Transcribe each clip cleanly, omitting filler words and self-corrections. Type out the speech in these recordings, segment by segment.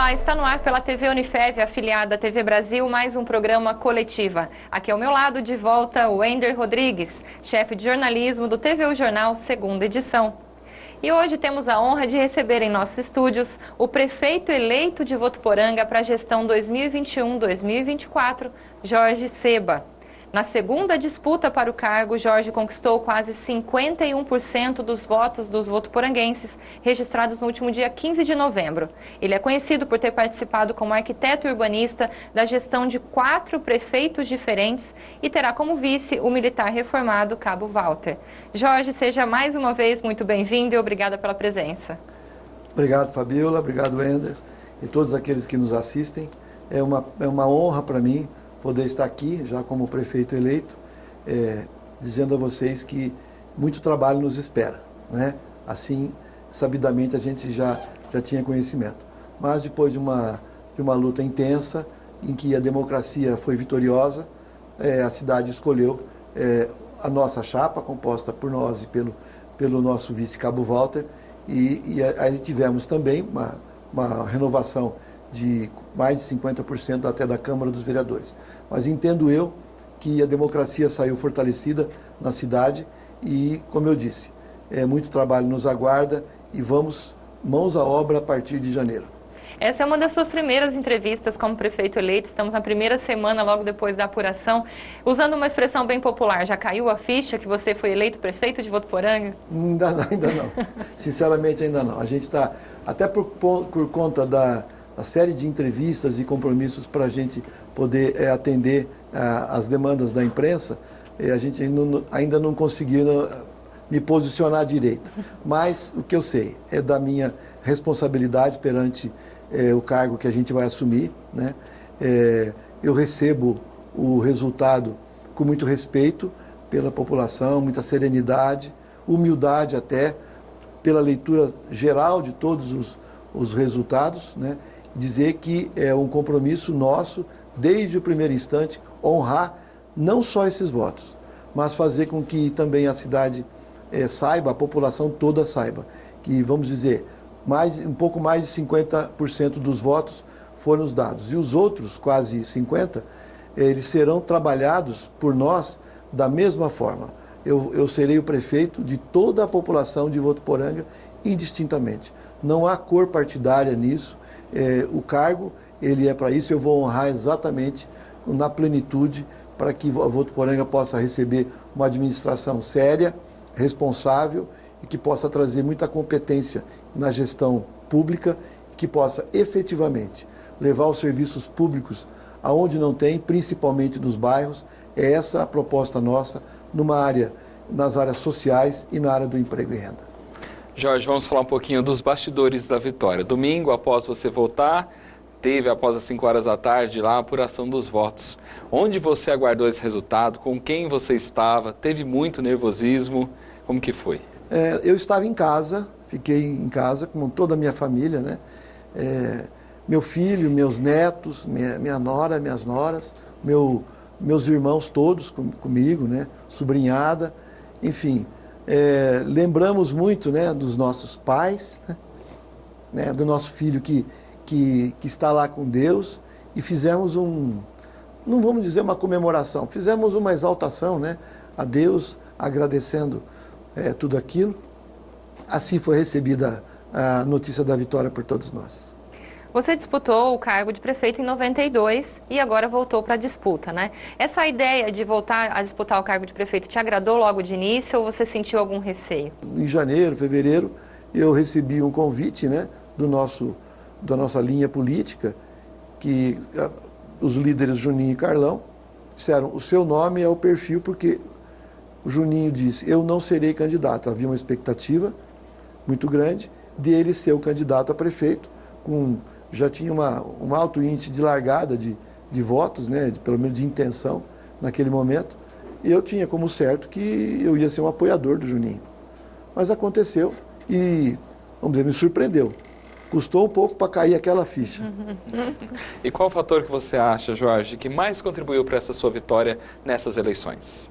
Olá, está no ar pela TV Unifev, afiliada à TV Brasil, mais um programa Coletiva. Aqui ao meu lado, de volta, o Wender Rodrigues, chefe de jornalismo do TV O Jornal, segunda edição. E hoje temos a honra de receber em nossos estúdios o prefeito eleito de Votuporanga para a gestão 2021-2024, Jorge Seba. Na segunda disputa para o cargo, Jorge conquistou quase 51% dos votos dos votuporanguenses registrados no último dia 15 de novembro. Ele é conhecido por ter participado como arquiteto urbanista da gestão de 4 prefeitos diferentes e terá como vice o militar reformado Cabo Walter. Jorge, seja mais uma vez muito bem-vindo e obrigada pela presença. Obrigado, Fabiola, obrigado, Wender, e todos aqueles que nos assistem. É uma honra para mim poder estar aqui, já como prefeito eleito, dizendo a vocês que muito trabalho nos espera, né? Assim, sabidamente, a gente já tinha conhecimento. Mas depois de uma luta intensa, em que a democracia foi vitoriosa, a cidade escolheu a nossa chapa, composta por nós e pelo nosso vice Cabo Walter, e aí tivemos também uma renovação de mais de 50% até da Câmara dos Vereadores. Mas entendo eu que a democracia saiu fortalecida na cidade e, como eu disse, muito trabalho nos aguarda e vamos mãos à obra a partir de janeiro. Essa é uma das suas primeiras entrevistas como prefeito eleito, estamos na primeira semana logo depois da apuração. Usando uma expressão bem popular, já caiu a ficha que você foi eleito prefeito de Votuporanga? Ainda não. Sinceramente, ainda não. A gente está, até por conta da série de entrevistas e compromissos para a gente poder atender as demandas da imprensa, a gente ainda não conseguiu me posicionar direito. Mas o que eu sei é da minha responsabilidade perante o cargo que a gente vai assumir, né? Eu recebo o resultado com muito respeito pela população, muita serenidade, humildade até, pela leitura geral de todos os resultados, né? Dizer que é um compromisso nosso, desde o primeiro instante, honrar não só esses votos, mas fazer com que também a cidade saiba, a população toda saiba, que, vamos dizer, um pouco mais de 50% dos votos foram os dados. E os outros, quase 50%, eles serão trabalhados por nós da mesma forma. Eu serei o prefeito de toda a população de Votuporanga, indistintamente. Não há cor partidária nisso. O cargo, ele é para isso, eu vou honrar exatamente na plenitude para que a Votuporanga possa receber uma administração séria, responsável e que possa trazer muita competência na gestão pública e que possa efetivamente levar os serviços públicos aonde não tem, principalmente nos bairros. É essa a proposta nossa nas áreas sociais e na área do emprego e renda. Jorge, vamos falar um pouquinho dos bastidores da vitória. Domingo, após você voltar, teve, após as 5 horas da tarde, lá a apuração dos votos. Onde você aguardou esse resultado? Com quem você estava? Teve muito nervosismo? Como que foi? Eu estava em casa, fiquei em casa com toda a minha família, né? Meu filho, meus netos, minha nora, minhas noras, meus irmãos todos comigo, né? Sobrinhada, enfim. Lembramos muito, né, dos nossos pais, né, do nosso filho que está lá com Deus, e fizemos não vamos dizer uma comemoração, fizemos uma exaltação, né, a Deus, agradecendo tudo aquilo. Assim foi recebida a notícia da vitória por todos nós. Você disputou o cargo de prefeito em 92 e agora voltou para a disputa, né? Essa ideia de voltar a disputar o cargo de prefeito te agradou logo de início ou você sentiu algum receio? Em janeiro, fevereiro, eu recebi um convite, né, da nossa linha política, que os líderes Juninho e Carlão disseram: o seu nome é o perfil, porque o Juninho disse: eu não serei candidato. Havia uma expectativa muito grande dele ser o candidato a prefeito, já tinha um alto índice de largada de votos, né, pelo menos de intenção naquele momento, e eu tinha como certo que eu ia ser um apoiador do Juninho. Mas aconteceu e, vamos dizer, me surpreendeu. Custou um pouco para cair aquela ficha. E qual o fator que você acha, Jorge, que mais contribuiu para essa sua vitória nessas eleições?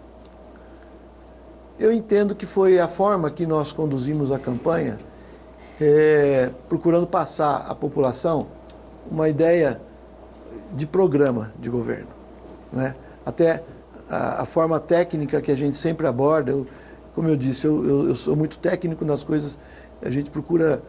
Eu entendo que foi a forma que nós conduzimos a campanha, procurando passar à população uma ideia de programa de governo, né? Até a forma técnica que a gente sempre aborda, como eu disse, eu sou muito técnico nas coisas, a gente procura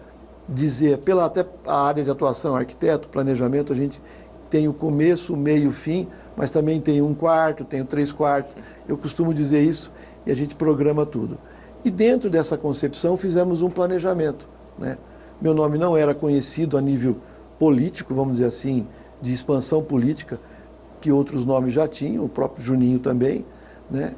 dizer, até a área de atuação, arquiteto, planejamento, a gente tem o começo, o meio, o fim, mas também tem 1/4, tem 3/4, eu costumo dizer isso, e a gente programa tudo. E dentro dessa concepção fizemos um planejamento, né? Meu nome não era conhecido a nível político, vamos dizer assim, de expansão política, que outros nomes já tinham, o próprio Juninho também, né?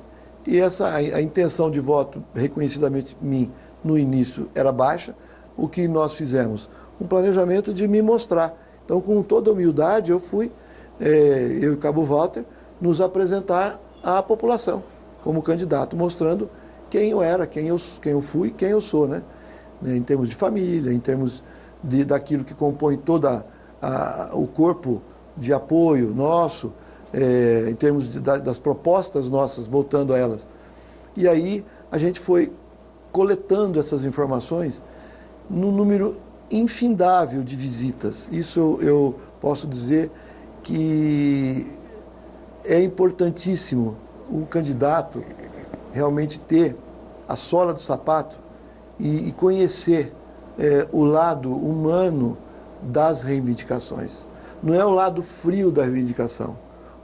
E a intenção de voto, reconhecidamente mim, no início era baixa. O que nós fizemos? Um planejamento de me mostrar. Então, com toda humildade, eu fui, eu e Cabo Walter, nos apresentar à população como candidato, mostrando quem eu era, quem eu fui, quem eu sou, né? Em termos de família, em termos daquilo que compõe todo o corpo de apoio nosso, em termos das propostas nossas, voltando a elas. E aí a gente foi coletando essas informações num número infindável de visitas. Isso eu posso dizer que é importantíssimo o candidato realmente ter a sola do sapato e conhecer o lado humano das reivindicações. Não é o lado frio da reivindicação.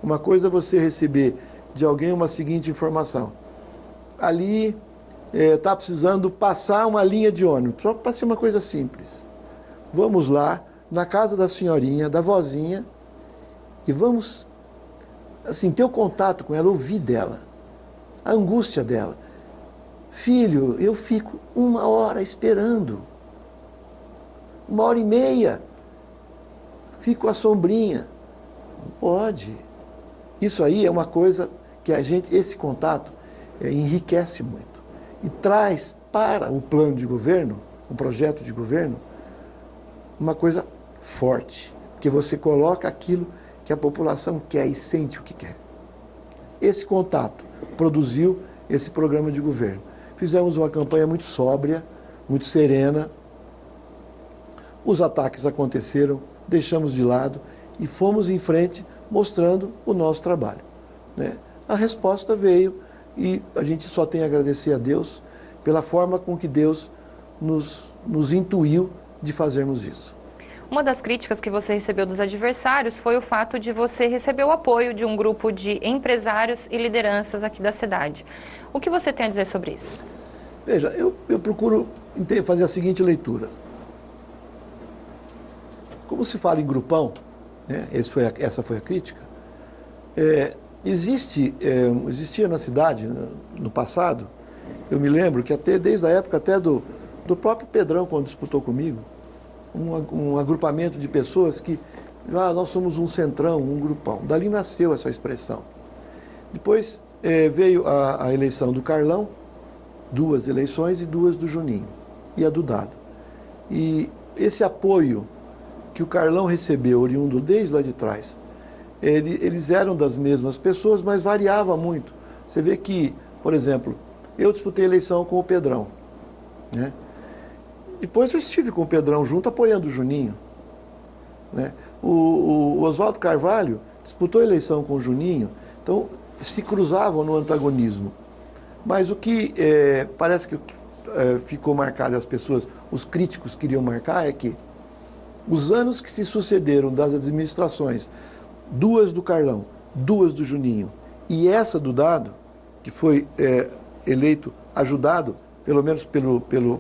Uma coisa é você receber de alguém uma seguinte informação. Ali está precisando passar uma linha de ônibus, só para ser uma coisa simples. Vamos lá, na casa da senhorinha, da vozinha, e vamos assim, ter o contato com ela, ouvir dela, a angústia dela. Filho, eu fico 1 hora esperando, 1h30, fico à sombrinha. Não pode. Isso aí é uma coisa que esse contato enriquece muito e traz para o plano de governo, um projeto de governo, uma coisa forte, que você coloca aquilo que a população quer e sente o que quer. Esse contato produziu esse programa de governo. Fizemos uma campanha muito sóbria, muito serena. Os ataques aconteceram, deixamos de lado e fomos em frente mostrando o nosso trabalho, né? A resposta veio e a gente só tem a agradecer a Deus pela forma com que Deus nos intuiu de fazermos isso. Uma das críticas que você recebeu dos adversários foi o fato de você receber o apoio de um grupo de empresários e lideranças aqui da cidade. O que você tem a dizer sobre isso? Veja, eu procuro fazer a seguinte leitura. Como se fala em grupão, né? Essa foi a crítica, existia na cidade, no passado, eu me lembro que desde a época até do próprio Pedrão, quando disputou comigo, um agrupamento de pessoas que, nós somos um centrão, um grupão. Dali nasceu essa expressão. Depois veio a eleição do Carlão, 2 eleições e 2 do Juninho, e a do Dado. E esse apoio que o Carlão recebeu, oriundo desde lá de trás, eles eram das mesmas pessoas, mas variava muito. Você vê que, por exemplo, eu disputei a eleição com o Pedrão, né? Depois eu estive com o Pedrão junto, apoiando o Juninho, né? O Oswaldo Carvalho disputou a eleição com o Juninho, então se cruzavam no antagonismo. Mas o que parece que ficou marcado, as pessoas, os críticos queriam marcar, é que os anos que se sucederam das administrações, 2 do Carlão, 2 do Juninho, e essa do Dado, que foi eleito, ajudado, pelo menos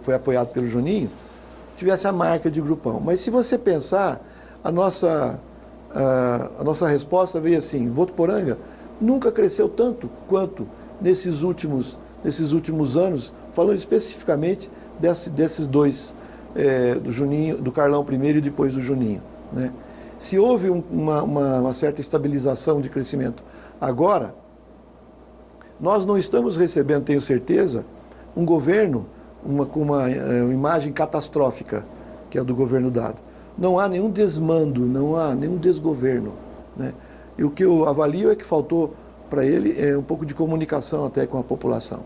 foi apoiado pelo Juninho, tivesse a marca de grupão. Mas se você pensar, a nossa resposta veio assim: Votuporanga nunca cresceu tanto quanto nesses últimos anos, falando especificamente desses 2, do Juninho, do Carlão primeiro e depois do Juninho, né? Se houve uma certa estabilização de crescimento agora, nós não estamos recebendo, tenho certeza, um governo com uma imagem catastrófica, que é a do governo Dado. Não há nenhum desmando, não há nenhum desgoverno, né? E o que eu avalio é que faltou para ele um pouco de comunicação até com a população.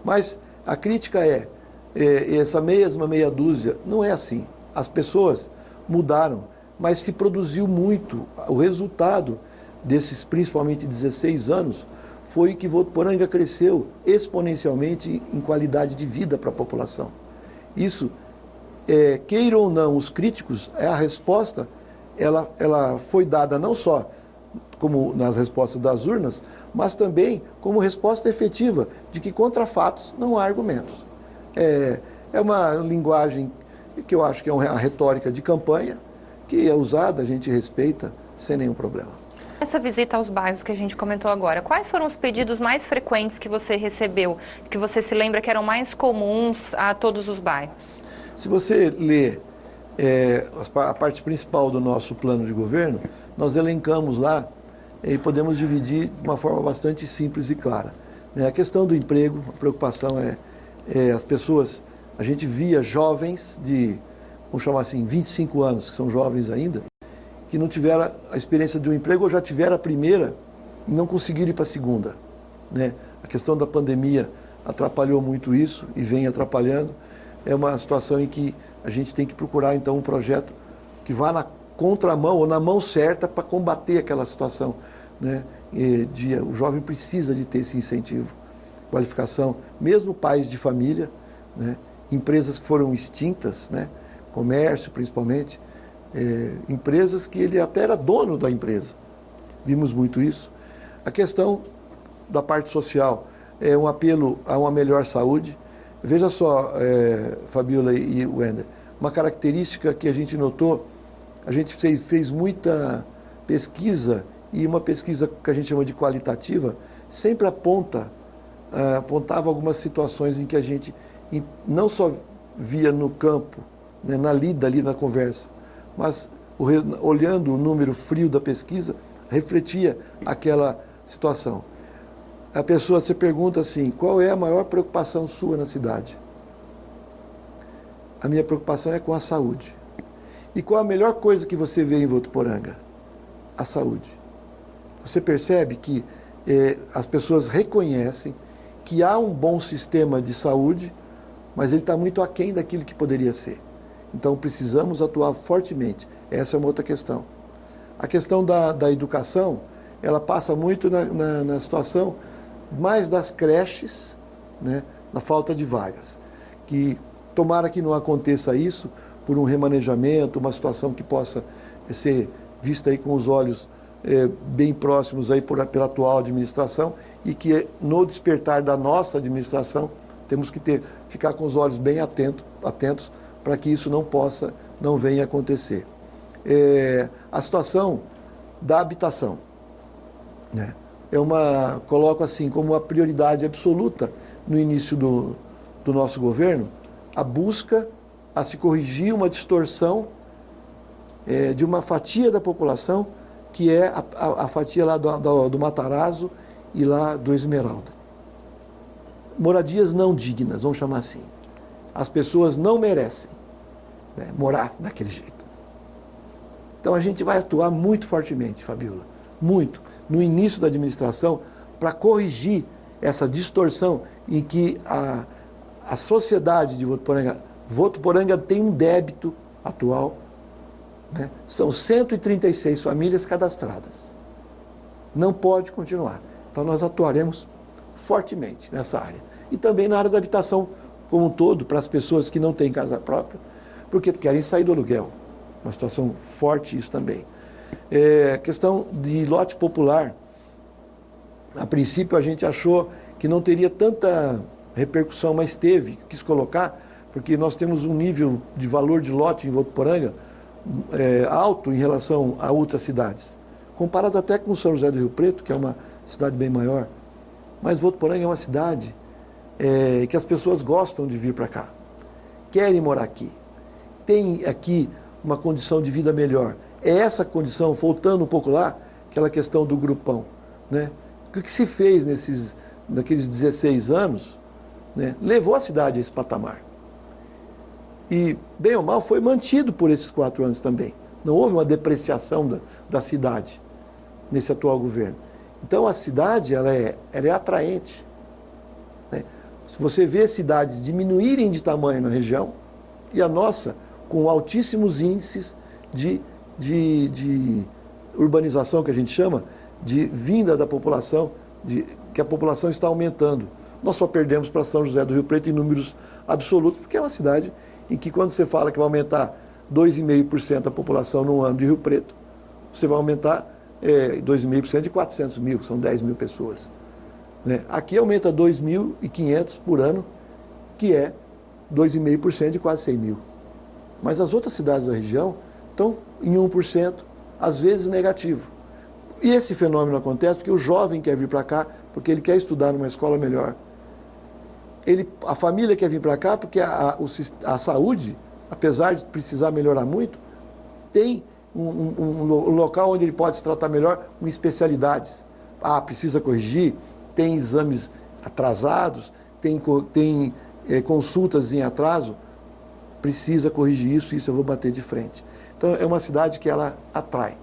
Mas a crítica essa mesma meia dúzia, não é assim. As pessoas mudaram. mas se produziu muito. O resultado desses principalmente 16 anos foi que Votuporanga cresceu exponencialmente em qualidade de vida para a população. Isso, queiram ou não os críticos, a resposta ela foi dada não só como nas respostas das urnas, mas também como resposta efetiva de que contra fatos não há argumentos. É uma linguagem que eu acho que é uma retórica de campanha, que é usada, a gente respeita sem nenhum problema. Essa visita aos bairros que a gente comentou agora, quais foram os pedidos mais frequentes que você recebeu, que você se lembra que eram mais comuns a todos os bairros? Se você ler a parte principal do nosso plano de governo, nós elencamos lá e podemos dividir de uma forma bastante simples e clara. A questão do emprego, a preocupação as pessoas, a gente via jovens de, vamos chamar assim, 25 anos, que são jovens ainda, que não tiveram a experiência de um emprego ou já tiveram a primeira e não conseguiram ir para a segunda. A questão da pandemia atrapalhou muito isso e vem atrapalhando. É uma situação em que a gente tem que procurar, então, um projeto que vá na contramão ou na mão certa para combater aquela situação. O jovem precisa de ter esse incentivo, qualificação, mesmo pais de família, empresas que foram extintas, comércio principalmente, empresas que ele até era dono da empresa. Vimos muito isso. A questão da parte social é um apelo a uma melhor saúde. Veja só, Fabiola e Wender, uma característica que a gente notou, a gente fez muita pesquisa, e uma pesquisa que a gente chama de qualitativa, sempre apontava algumas situações em que a gente não só via no campo, na lida ali na conversa, mas olhando o número frio da pesquisa, refletia aquela situação. A pessoa se pergunta assim, qual é a maior preocupação sua na cidade? A minha preocupação é com a saúde. E qual a melhor coisa que você vê em Votuporanga? A saúde. Você percebe que as pessoas reconhecem que há um bom sistema de saúde, mas ele está muito aquém daquilo que poderia ser. Então precisamos atuar fortemente. Essa é uma outra questão. A questão da educação, ela passa muito na situação mais das creches, na falta de vagas. Que tomara que não aconteça isso por um remanejamento, uma situação que possa ser vista aí com os olhos bem próximos aí pela atual administração e que no despertar da nossa administração temos que ficar com os olhos bem atentos para que isso não venha acontecer. A situação da habitação, coloco assim como uma prioridade absoluta no início do nosso governo, a busca a se corrigir uma distorção de uma fatia da população, que é a fatia lá do Matarazzo e lá do Esmeralda. Moradias não dignas, vamos chamar assim. As pessoas não merecem morar daquele jeito. Então a gente vai atuar muito fortemente, Fabiola, muito, no início da administração, para corrigir essa distorção em que a sociedade de Votuporanga tem um débito atual, são 136 famílias cadastradas. Não pode continuar. Então nós atuaremos fortemente nessa área. E também na área da habitação como um todo, para as pessoas que não têm casa própria, porque querem sair do aluguel. Uma situação forte isso também. Questão de lote popular. A princípio a gente achou que não teria tanta repercussão, mas teve, quis colocar, porque nós temos um nível de valor de lote em Votuporanga alto em relação a outras cidades. Comparado até com São José do Rio Preto, que é uma cidade bem maior. Mas Votuporanga é uma cidade que as pessoas gostam de vir para cá. Querem morar aqui. Tem aqui uma condição de vida melhor. É essa condição, voltando um pouco lá, aquela questão do grupão. O que se fez naqueles 16 anos, levou a cidade a esse patamar. E, bem ou mal, foi mantido por esses 4 anos também. Não houve uma depreciação da cidade nesse atual governo. Então, a cidade ela é atraente. Se você vê cidades diminuírem de tamanho na região, e a nossa com altíssimos índices de de urbanização, que a gente chama, de vinda da população, que a população está aumentando. Nós só perdemos para São José do Rio Preto em números absolutos, porque é uma cidade em que, quando você fala que vai aumentar 2,5% da população no ano de Rio Preto, você vai aumentar 2,5% de 400 mil, que são 10 mil pessoas. Né? Aqui aumenta 2.500 por ano, que é 2,5% de quase 100 mil. Mas as outras cidades da região estão em 1%, às vezes negativo. E esse fenômeno acontece porque o jovem quer vir para cá, porque ele quer estudar numa escola melhor. A família quer vir para cá porque a saúde, apesar de precisar melhorar muito, tem um local onde ele pode se tratar melhor com especialidades. Precisa corrigir, tem exames atrasados, tem consultas em atraso, precisa corrigir isso eu vou bater de frente. Então, é uma cidade que ela atrai.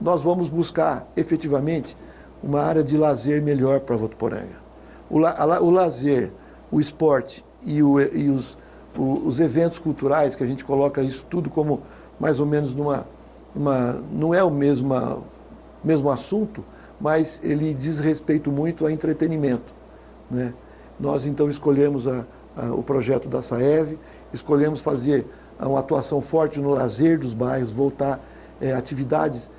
Nós vamos buscar, efetivamente, uma área de lazer melhor para Votuporanga. O lazer, o esporte e os eventos culturais, que a gente coloca isso tudo como mais ou menos não é o mesmo assunto, mas ele diz respeito muito a entretenimento, né? Nós, então, escolhemos o projeto da SAEV, escolhemos fazer uma atuação forte no lazer dos bairros, voltar atividades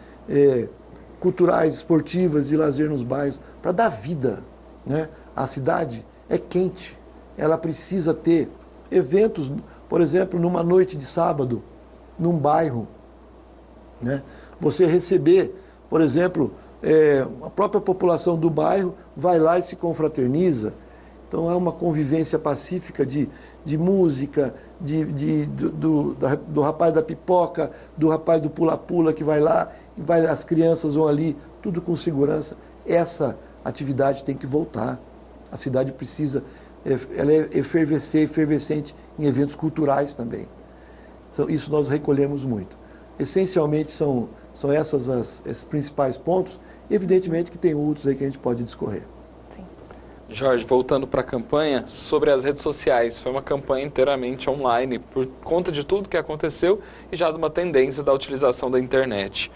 culturais, esportivas, de lazer nos bairros, para dar vida, né? A cidade é quente, ela precisa ter eventos, por exemplo, numa noite de sábado, num bairro, né? Você receber, por exemplo, a própria população do bairro vai lá e se confraterniza. Então, há uma convivência pacífica de música, do rapaz da pipoca, do rapaz do pula-pula que vai lá, as crianças vão ali, tudo com segurança. Essa atividade tem que voltar. A cidade precisa, ela é efervescente em eventos culturais também. Isso nós recolhemos muito. Essencialmente são esses principais pontos. Evidentemente que tem outros aí que a gente pode discorrer. Sim. Jorge, voltando para a campanha, sobre as redes sociais, foi uma campanha inteiramente online, por conta de tudo que aconteceu e já de uma tendência da utilização da internet.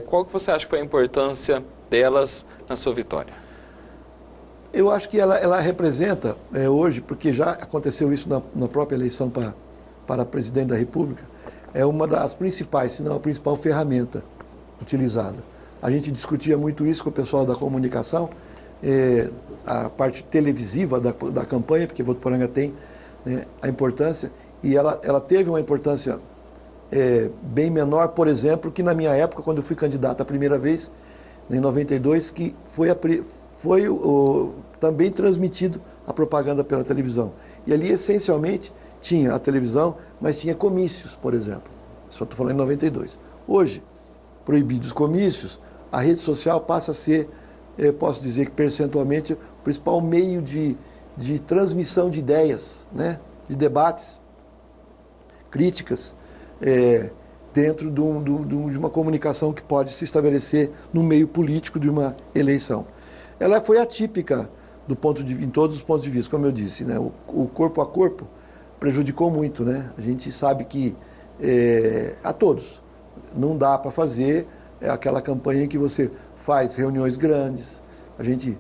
Qual que você acha que foi a importância delas na sua vitória? Eu acho que ela representa, hoje, porque já aconteceu isso na própria eleição para presidente da República, é uma das principais, se não a principal ferramenta utilizada. A gente discutia muito isso com o pessoal da comunicação, a parte televisiva da campanha, porque Votuporanga tem, né, a importância, e ela teve uma importância bem menor, por exemplo, que na minha época, quando eu fui candidato a primeira vez, em 92, que foi também transmitido a propaganda pela televisão. E ali, essencialmente, tinha a televisão, mas tinha comícios, por exemplo. Só estou falando em 92. Hoje, proibidos os comícios, a rede social passa a ser, posso dizer que percentualmente, o principal meio de transmissão de ideias, né? De debates, críticas, dentro de uma comunicação que pode se estabelecer no meio político de uma eleição. Ela foi atípica em todos os pontos de vista, como eu disse, né? O corpo a corpo prejudicou muito, né? A gente sabe que a todos não dá para fazer aquela campanha em que você faz reuniões grandes. A gente,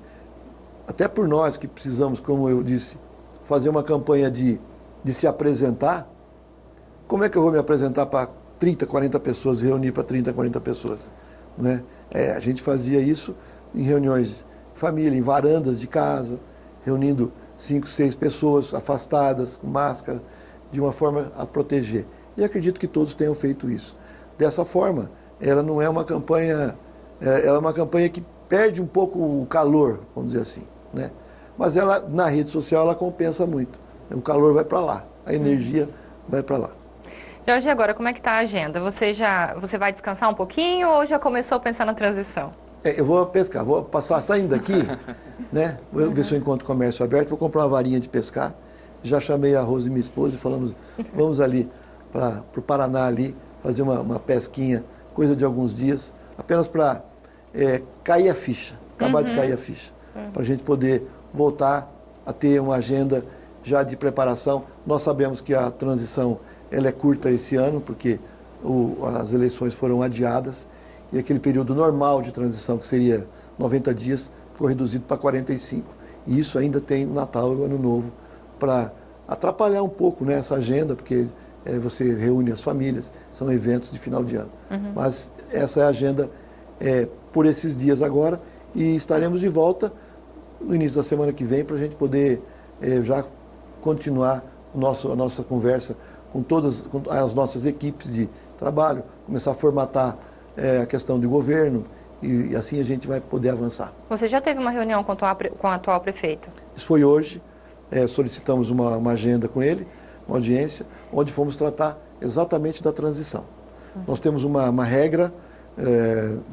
até por nós que precisamos, como eu disse, fazer uma campanha de se apresentar, como é que eu vou me apresentar para 30, 40 pessoas, reunir para 30, 40 pessoas? Né? A gente fazia isso em reuniões de família, em varandas de casa, reunindo 5, 6 pessoas afastadas, com máscara, de uma forma a proteger. E acredito que todos tenham feito isso. Dessa forma, ela não é uma campanha, ela é uma campanha que perde um pouco o calor, vamos dizer assim, né? Mas ela, na rede social, ela compensa muito. O calor vai para lá, a energia vai para lá. Jorge, agora como é que está a agenda? Você vai descansar um pouquinho ou já começou a pensar na transição? Eu vou pescar, vou passar saindo daqui, né? Vou ver se eu encontro comércio aberto, vou comprar uma varinha de pescar. Já chamei a Rose, minha esposa, e falamos, vamos ali para o Paraná ali, fazer uma pesquinha, coisa de alguns dias, apenas para cair a ficha, acabar de cair a ficha, para a gente poder voltar a ter uma agenda já de preparação. Nós sabemos que a transição ela é curta esse ano, porque as eleições foram adiadas e aquele período normal de transição, que seria 90 dias, foi reduzido para 45. E isso ainda tem o Natal e o Ano Novo para atrapalhar um pouco, né, essa agenda, porque você reúne as famílias, são eventos de final de ano. Mas essa é a agenda por esses dias agora e estaremos de volta no início da semana que vem para a gente poder já continuar a nossa conversa com todas as nossas equipes de trabalho, começar a formatar a questão de governo e assim a gente vai poder avançar. Você já teve uma reunião com o atual prefeito? Isso foi hoje, solicitamos uma agenda com ele, uma audiência, onde fomos tratar exatamente da transição. Nós temos uma regra,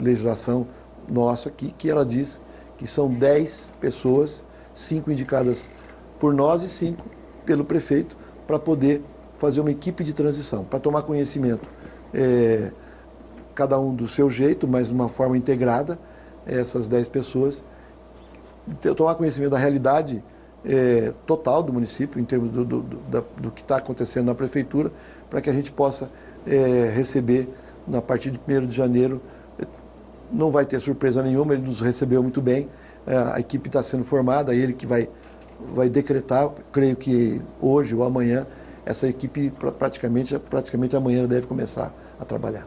legislação nossa aqui, que ela diz que são 10 pessoas, 5 indicadas por nós e 5 pelo prefeito, para poder fazer uma equipe de transição, para tomar conhecimento, cada um do seu jeito, mas de uma forma integrada, essas 10 pessoas, tomar conhecimento da realidade total do município, em termos do que está acontecendo na prefeitura, para que a gente possa receber, a partir de 1º de janeiro, não vai ter surpresa nenhuma, ele nos recebeu muito bem, a equipe está sendo formada, ele que vai decretar, creio que hoje ou amanhã, essa equipe praticamente amanhã deve começar a trabalhar.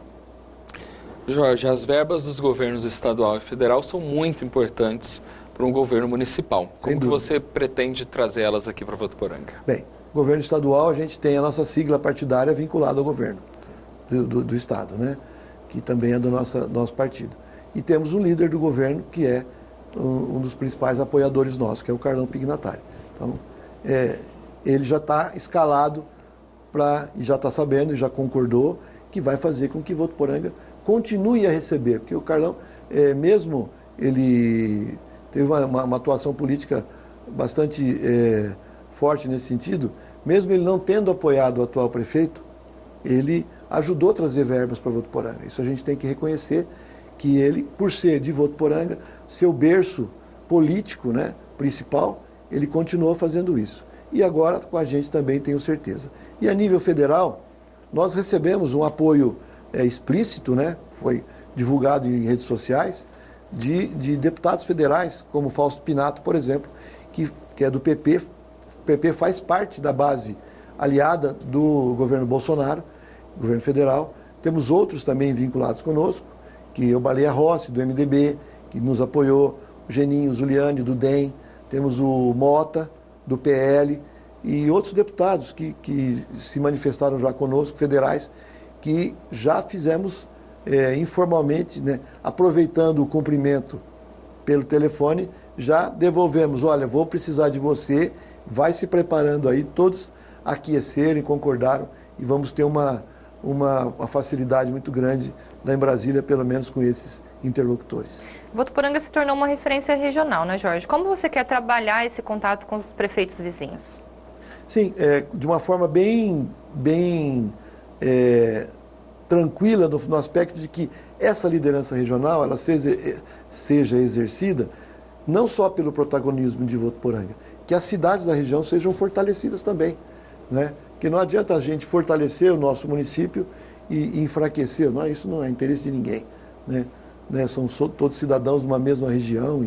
Jorge, as verbas dos governos estadual e federal são muito importantes para um governo municipal. Como que você pretende trazer elas aqui para Votuporanga? Bem, governo estadual, a gente tem a nossa sigla partidária vinculada ao governo do estado, né? Que também é do nosso partido. E temos um líder do governo que é um dos principais apoiadores nossos, que é o Carlão Pignatari. Então, ele já está escalado e já está sabendo, e já concordou, que vai fazer com que Votuporanga continue a receber, porque o Carlão, mesmo ele teve uma atuação política bastante forte nesse sentido, mesmo ele não tendo apoiado o atual prefeito, ele ajudou a trazer verbas para Votuporanga. Isso a gente tem que reconhecer, que ele, por ser de Votuporanga, seu berço político, né, principal, ele continuou fazendo isso. E agora com a gente também, tenho certeza. E a nível federal, nós recebemos um apoio explícito, né, foi divulgado em redes sociais, de deputados federais, como Fausto Pinato, por exemplo, que é do PP. O PP faz parte da base aliada do governo Bolsonaro, governo federal. Temos outros também vinculados conosco, que é o Baleia Rossi, do MDB, que nos apoiou, o Geninho Zuliani, do DEM, temos o Mota, do PL, e outros deputados que se manifestaram já conosco, federais, que já fizemos informalmente, né, aproveitando o cumprimento pelo telefone, já devolvemos, olha, vou precisar de você, vai se preparando aí, todos aqueceram e concordaram, e vamos ter uma facilidade muito grande lá em Brasília, pelo menos com esses interlocutores. Votuporanga se tornou uma referência regional, né, Jorge? Como você quer trabalhar esse contato com os prefeitos vizinhos? Sim, de uma forma bem tranquila, no aspecto de que essa liderança regional ela seja exercida não só pelo protagonismo de Votuporanga, que as cidades da região sejam fortalecidas também, né? Porque não adianta a gente fortalecer o nosso município e enfraquecer, isso não é interesse de ninguém, né? São todos cidadãos de uma mesma região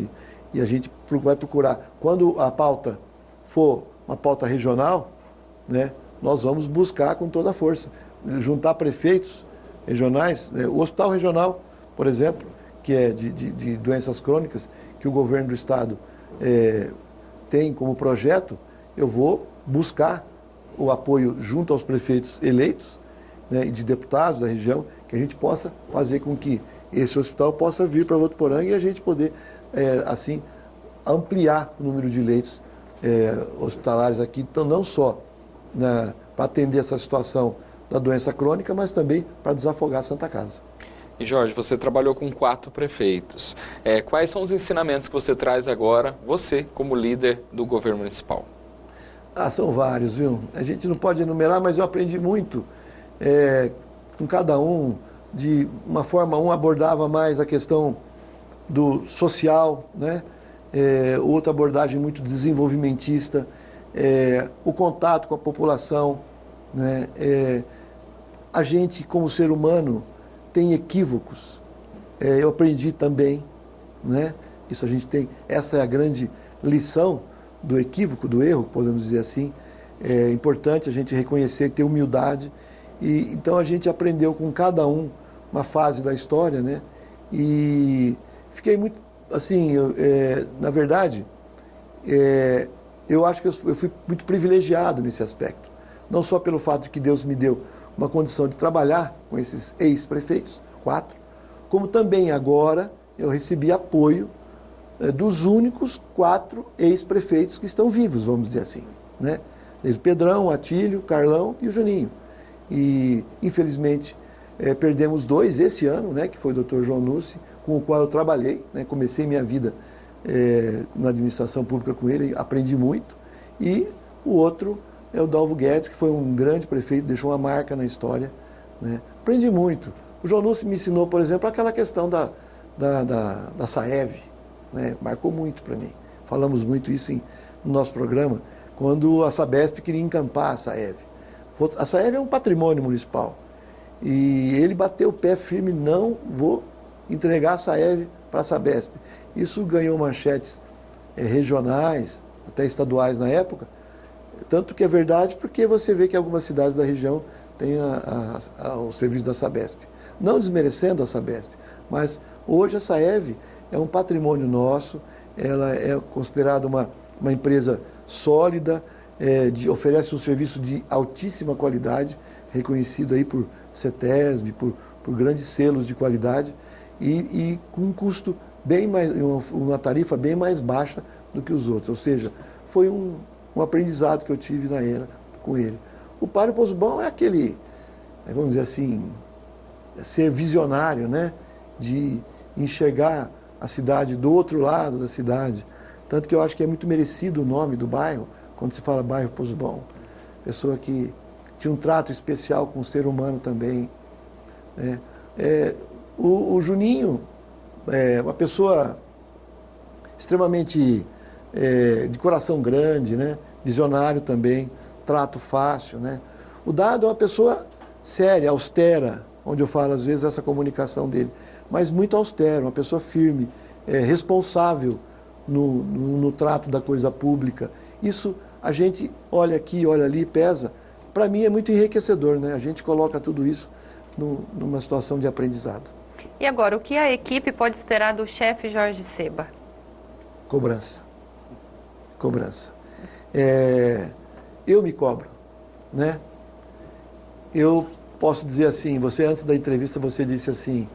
e a gente vai procurar, quando a pauta for uma pauta regional, né, nós vamos buscar com toda a força, juntar prefeitos regionais, o hospital regional, por exemplo, que é de doenças crônicas, que o governo do estado tem como projeto, eu vou buscar o apoio junto aos prefeitos eleitos, né, e de deputados da região, que a gente possa fazer com que esse hospital possa vir para Votuporanga e a gente poder, assim, ampliar o número de leitos hospitalares aqui, então não só para atender essa situação da doença crônica, mas também para desafogar a Santa Casa. E Jorge, você trabalhou com 4 prefeitos. Quais são os ensinamentos que você traz agora, você como líder do governo municipal? São vários, viu? A gente não pode enumerar, mas eu aprendi muito com cada um. De uma forma, um abordava mais a questão do social, né? Outra abordagem muito desenvolvimentista, o contato com a população, né? a gente, como ser humano, tem equívocos. Eu aprendi também, né? Isso a gente tem, essa é a grande lição do equívoco, do erro, podemos dizer assim. É importante a gente reconhecer, ter humildade. E então a gente aprendeu com cada um uma fase da história, né? E fiquei muito, assim, na verdade, eu acho que eu fui muito privilegiado nesse aspecto. Não só pelo fato de que Deus me deu uma condição de trabalhar com esses ex-prefeitos, 4, como também agora eu recebi apoio dos únicos 4 ex-prefeitos que estão vivos, vamos dizer assim, né? Desde o Pedrão, o Atílio, o Carlão e o Juninho. E, infelizmente, perdemos 2 esse ano, né? Que foi o Dr. João Nussi, com o qual eu trabalhei, né? Comecei minha vida na administração pública com ele, aprendi muito. E o outro é o Dalvo Guedes, que foi um grande prefeito, deixou uma marca na história, né? Aprendi muito. O João Nussi me ensinou, por exemplo, aquela questão da SAEV, né? Marcou muito para mim. Falamos muito isso no nosso programa, quando a Sabesp queria encampar a SAEV. A SAEV é um patrimônio municipal. E ele bateu o pé firme, não vou entregar a SAEV para a Sabesp. Isso ganhou manchetes regionais, até estaduais na época. Tanto que é verdade, porque você vê que algumas cidades da região têm o serviço da Sabesp. Não desmerecendo a Sabesp, mas hoje a SAEV é um patrimônio nosso, ela é considerada uma empresa sólida, oferece um serviço de altíssima qualidade, reconhecido aí por CETESB, por grandes selos de qualidade, e com um custo bem mais, uma tarifa bem mais baixa do que os outros. Ou seja, foi um aprendizado que eu tive com ele. O Padre Pozzobon é aquele, vamos dizer assim, ser visionário, né? De enxergar a cidade do outro lado da cidade. Tanto que eu acho que é muito merecido o nome do bairro, quando se fala bairro Pozzobon. Pessoa que tinha um trato especial com o ser humano também, né? O Juninho é uma pessoa extremamente de coração grande, né? Visionário também, trato fácil, né? O Dado é uma pessoa séria, austera, onde eu falo às vezes essa comunicação dele, mas muito austera, uma pessoa firme, responsável no trato da coisa pública. Isso a gente olha aqui, olha ali, pesa. Para mim é muito enriquecedor, né? A gente coloca tudo isso numa situação de aprendizado. E agora, o que a equipe pode esperar do chefe Jorge Seba? Cobrança. Eu me cobro, né? Eu posso dizer assim, você antes da entrevista você disse assim,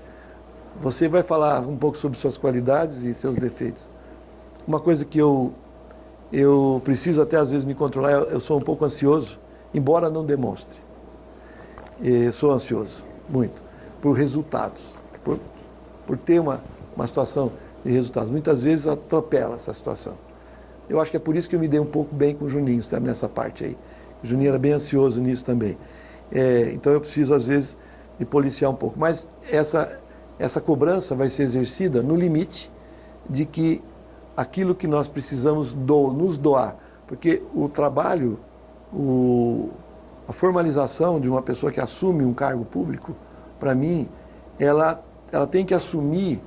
você vai falar um pouco sobre suas qualidades e seus defeitos. Uma coisa que eu preciso até às vezes me controlar, eu sou um pouco ansioso, embora não demonstre. Sou ansioso, muito, por resultados, por ter uma situação de resultados. Muitas vezes atropela essa situação. Eu acho que é por isso que eu me dei um pouco bem com o Juninho, sabe, nessa parte aí. O Juninho era bem ansioso nisso também. Então eu preciso, às vezes, me policiar um pouco. Mas essa cobrança vai ser exercida no limite de que aquilo que nós precisamos nos doar. Porque o trabalho, a formalização de uma pessoa que assume um cargo público, para mim, ela tem que assumir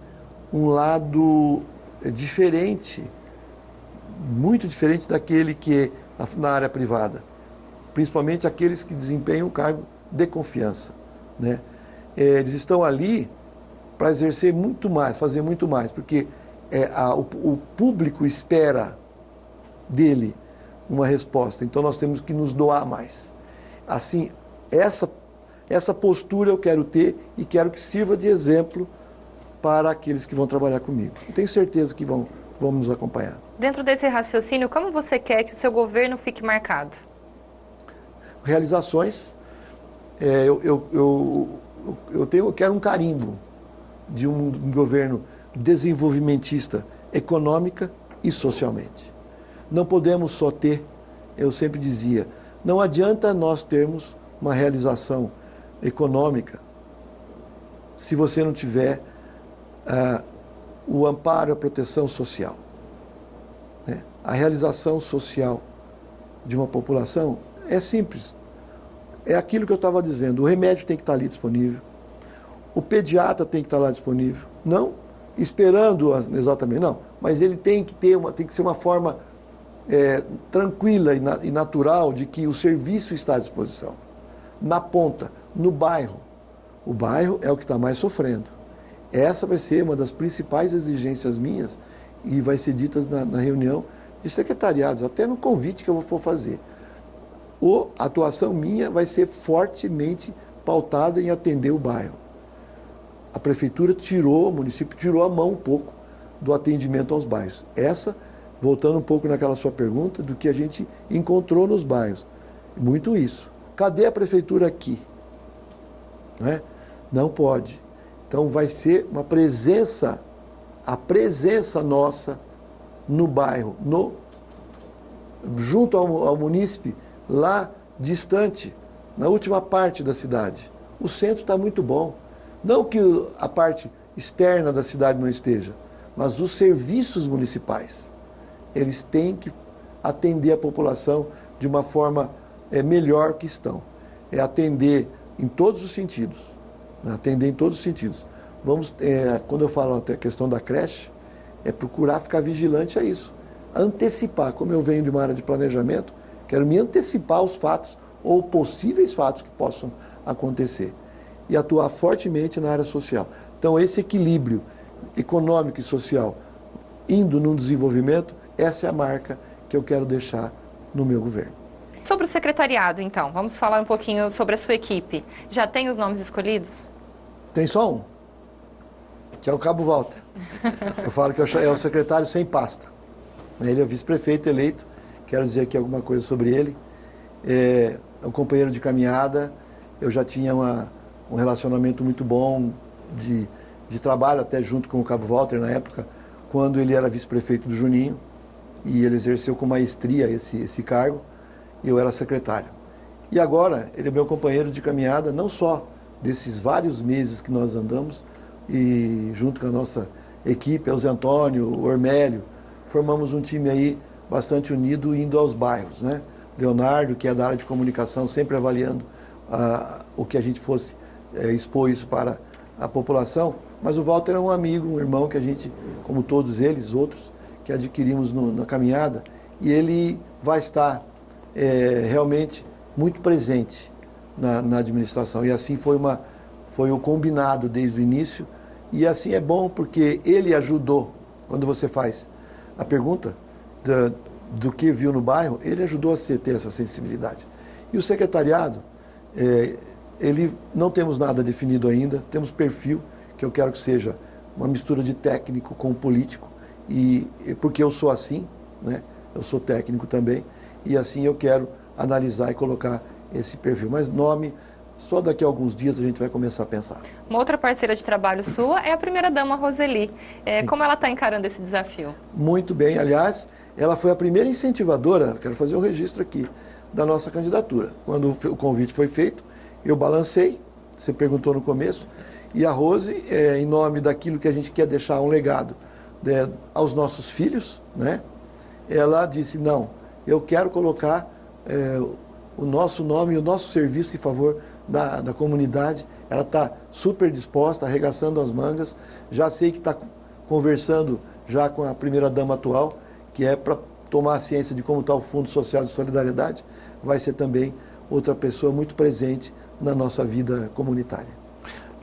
um lado diferente, muito diferente daquele que é na área privada. Principalmente aqueles que desempenham um cargo de confiança, né? Eles estão ali para exercer muito mais, fazer muito mais, porque o público espera dele uma resposta. Então nós temos que nos doar mais. Assim, essa postura eu quero ter e quero que sirva de exemplo para aqueles que vão trabalhar comigo. Eu tenho certeza que vão nos acompanhar. Dentro desse raciocínio, como você quer que o seu governo fique marcado? Realizações. Eu quero um carimbo de um governo desenvolvimentista econômica e socialmente. Não podemos só ter, eu sempre dizia, não adianta nós termos uma realização econômica se você não tiver o amparo, a proteção social. A realização social de uma população é simples. é aquilo que eu estava dizendo, o remédio tem que estar ali disponível, o pediatra tem que estar lá disponível, não esperando exatamente, não, mas ele tem que ser uma forma tranquila e natural de que o serviço está à disposição, na ponta, no bairro. O bairro é o que está mais sofrendo. Essa vai ser uma das principais exigências minhas e vai ser dita na reunião de secretariados, até no convite que eu for fazer. A atuação minha vai ser fortemente pautada em atender o bairro. A prefeitura o município tirou a mão um pouco do atendimento aos bairros. Essa, voltando um pouco naquela sua pergunta, do que a gente encontrou nos bairros. Muito isso. Cadê a prefeitura aqui? Não pode. Então vai ser uma presença, a presença nossa no bairro, junto ao munícipe, lá distante, na última parte da cidade. O centro está muito bom. Não que a parte externa da cidade não esteja, mas os serviços municipais, eles têm que atender a população de uma forma melhor que estão. É atender em todos os sentidos. Atender em todos os sentidos. Quando eu falo até a questão da creche, é procurar ficar vigilante a isso. Antecipar, como eu venho de uma área de planejamento, quero me antecipar aos fatos ou possíveis fatos que possam acontecer. E atuar fortemente na área social. Então, esse equilíbrio econômico e social, indo num desenvolvimento, essa é a marca que eu quero deixar no meu governo. Sobre o secretariado, então, vamos falar um pouquinho sobre a sua equipe. Já tem os nomes escolhidos? Tem só um, que é o Cabo Walter. Eu falo que é o secretário sem pasta. Ele é o vice-prefeito eleito, quero dizer aqui alguma coisa sobre ele. É um companheiro de caminhada, eu já tinha um relacionamento muito bom de trabalho, até junto com o Cabo Walter na época, quando ele era vice-prefeito do Juninho, e ele exerceu com maestria esse cargo, e eu era secretário. E agora, ele é meu companheiro de caminhada, não só desses vários meses que nós andamos, e junto com a nossa equipe, o Zé Antônio, o Ormélio, formamos um time aí bastante unido, indo aos bairros, né? Leonardo, que é da área de comunicação, sempre avaliando o que a gente fosse expor isso para a população, mas o Walter é um amigo, um irmão que a gente, como todos eles, outros, que adquirimos na caminhada, e ele vai estar realmente muito presente na administração, e assim foi o combinado desde o início, e assim é bom porque ele ajudou, quando você faz a pergunta do que viu no bairro, ele ajudou a ter essa sensibilidade. E o secretariado, ele não temos nada definido ainda, temos perfil, que eu quero que seja uma mistura de técnico com político, e porque eu sou assim, né? Eu sou técnico também, e assim eu quero analisar e colocar esse perfil. Mas nome, só daqui a alguns dias a gente vai começar a pensar. Uma outra parceira de trabalho sua é a primeira-dama Roseli. Como ela está encarando esse desafio? Muito bem, aliás, ela foi a primeira incentivadora, quero fazer um registro aqui, da nossa candidatura. Quando o convite foi feito, eu balancei, você perguntou no começo, e a Rose, em nome daquilo que a gente quer deixar um legado aos nossos filhos, né? Ela disse, não, eu quero colocar o nosso nome e o nosso serviço em favor da comunidade. Ela está super disposta, arregaçando as mangas. Já sei que está conversando já com a primeira-dama atual, que é para tomar a ciência de como está o Fundo Social de Solidariedade. Vai ser também outra pessoa muito presente na nossa vida comunitária.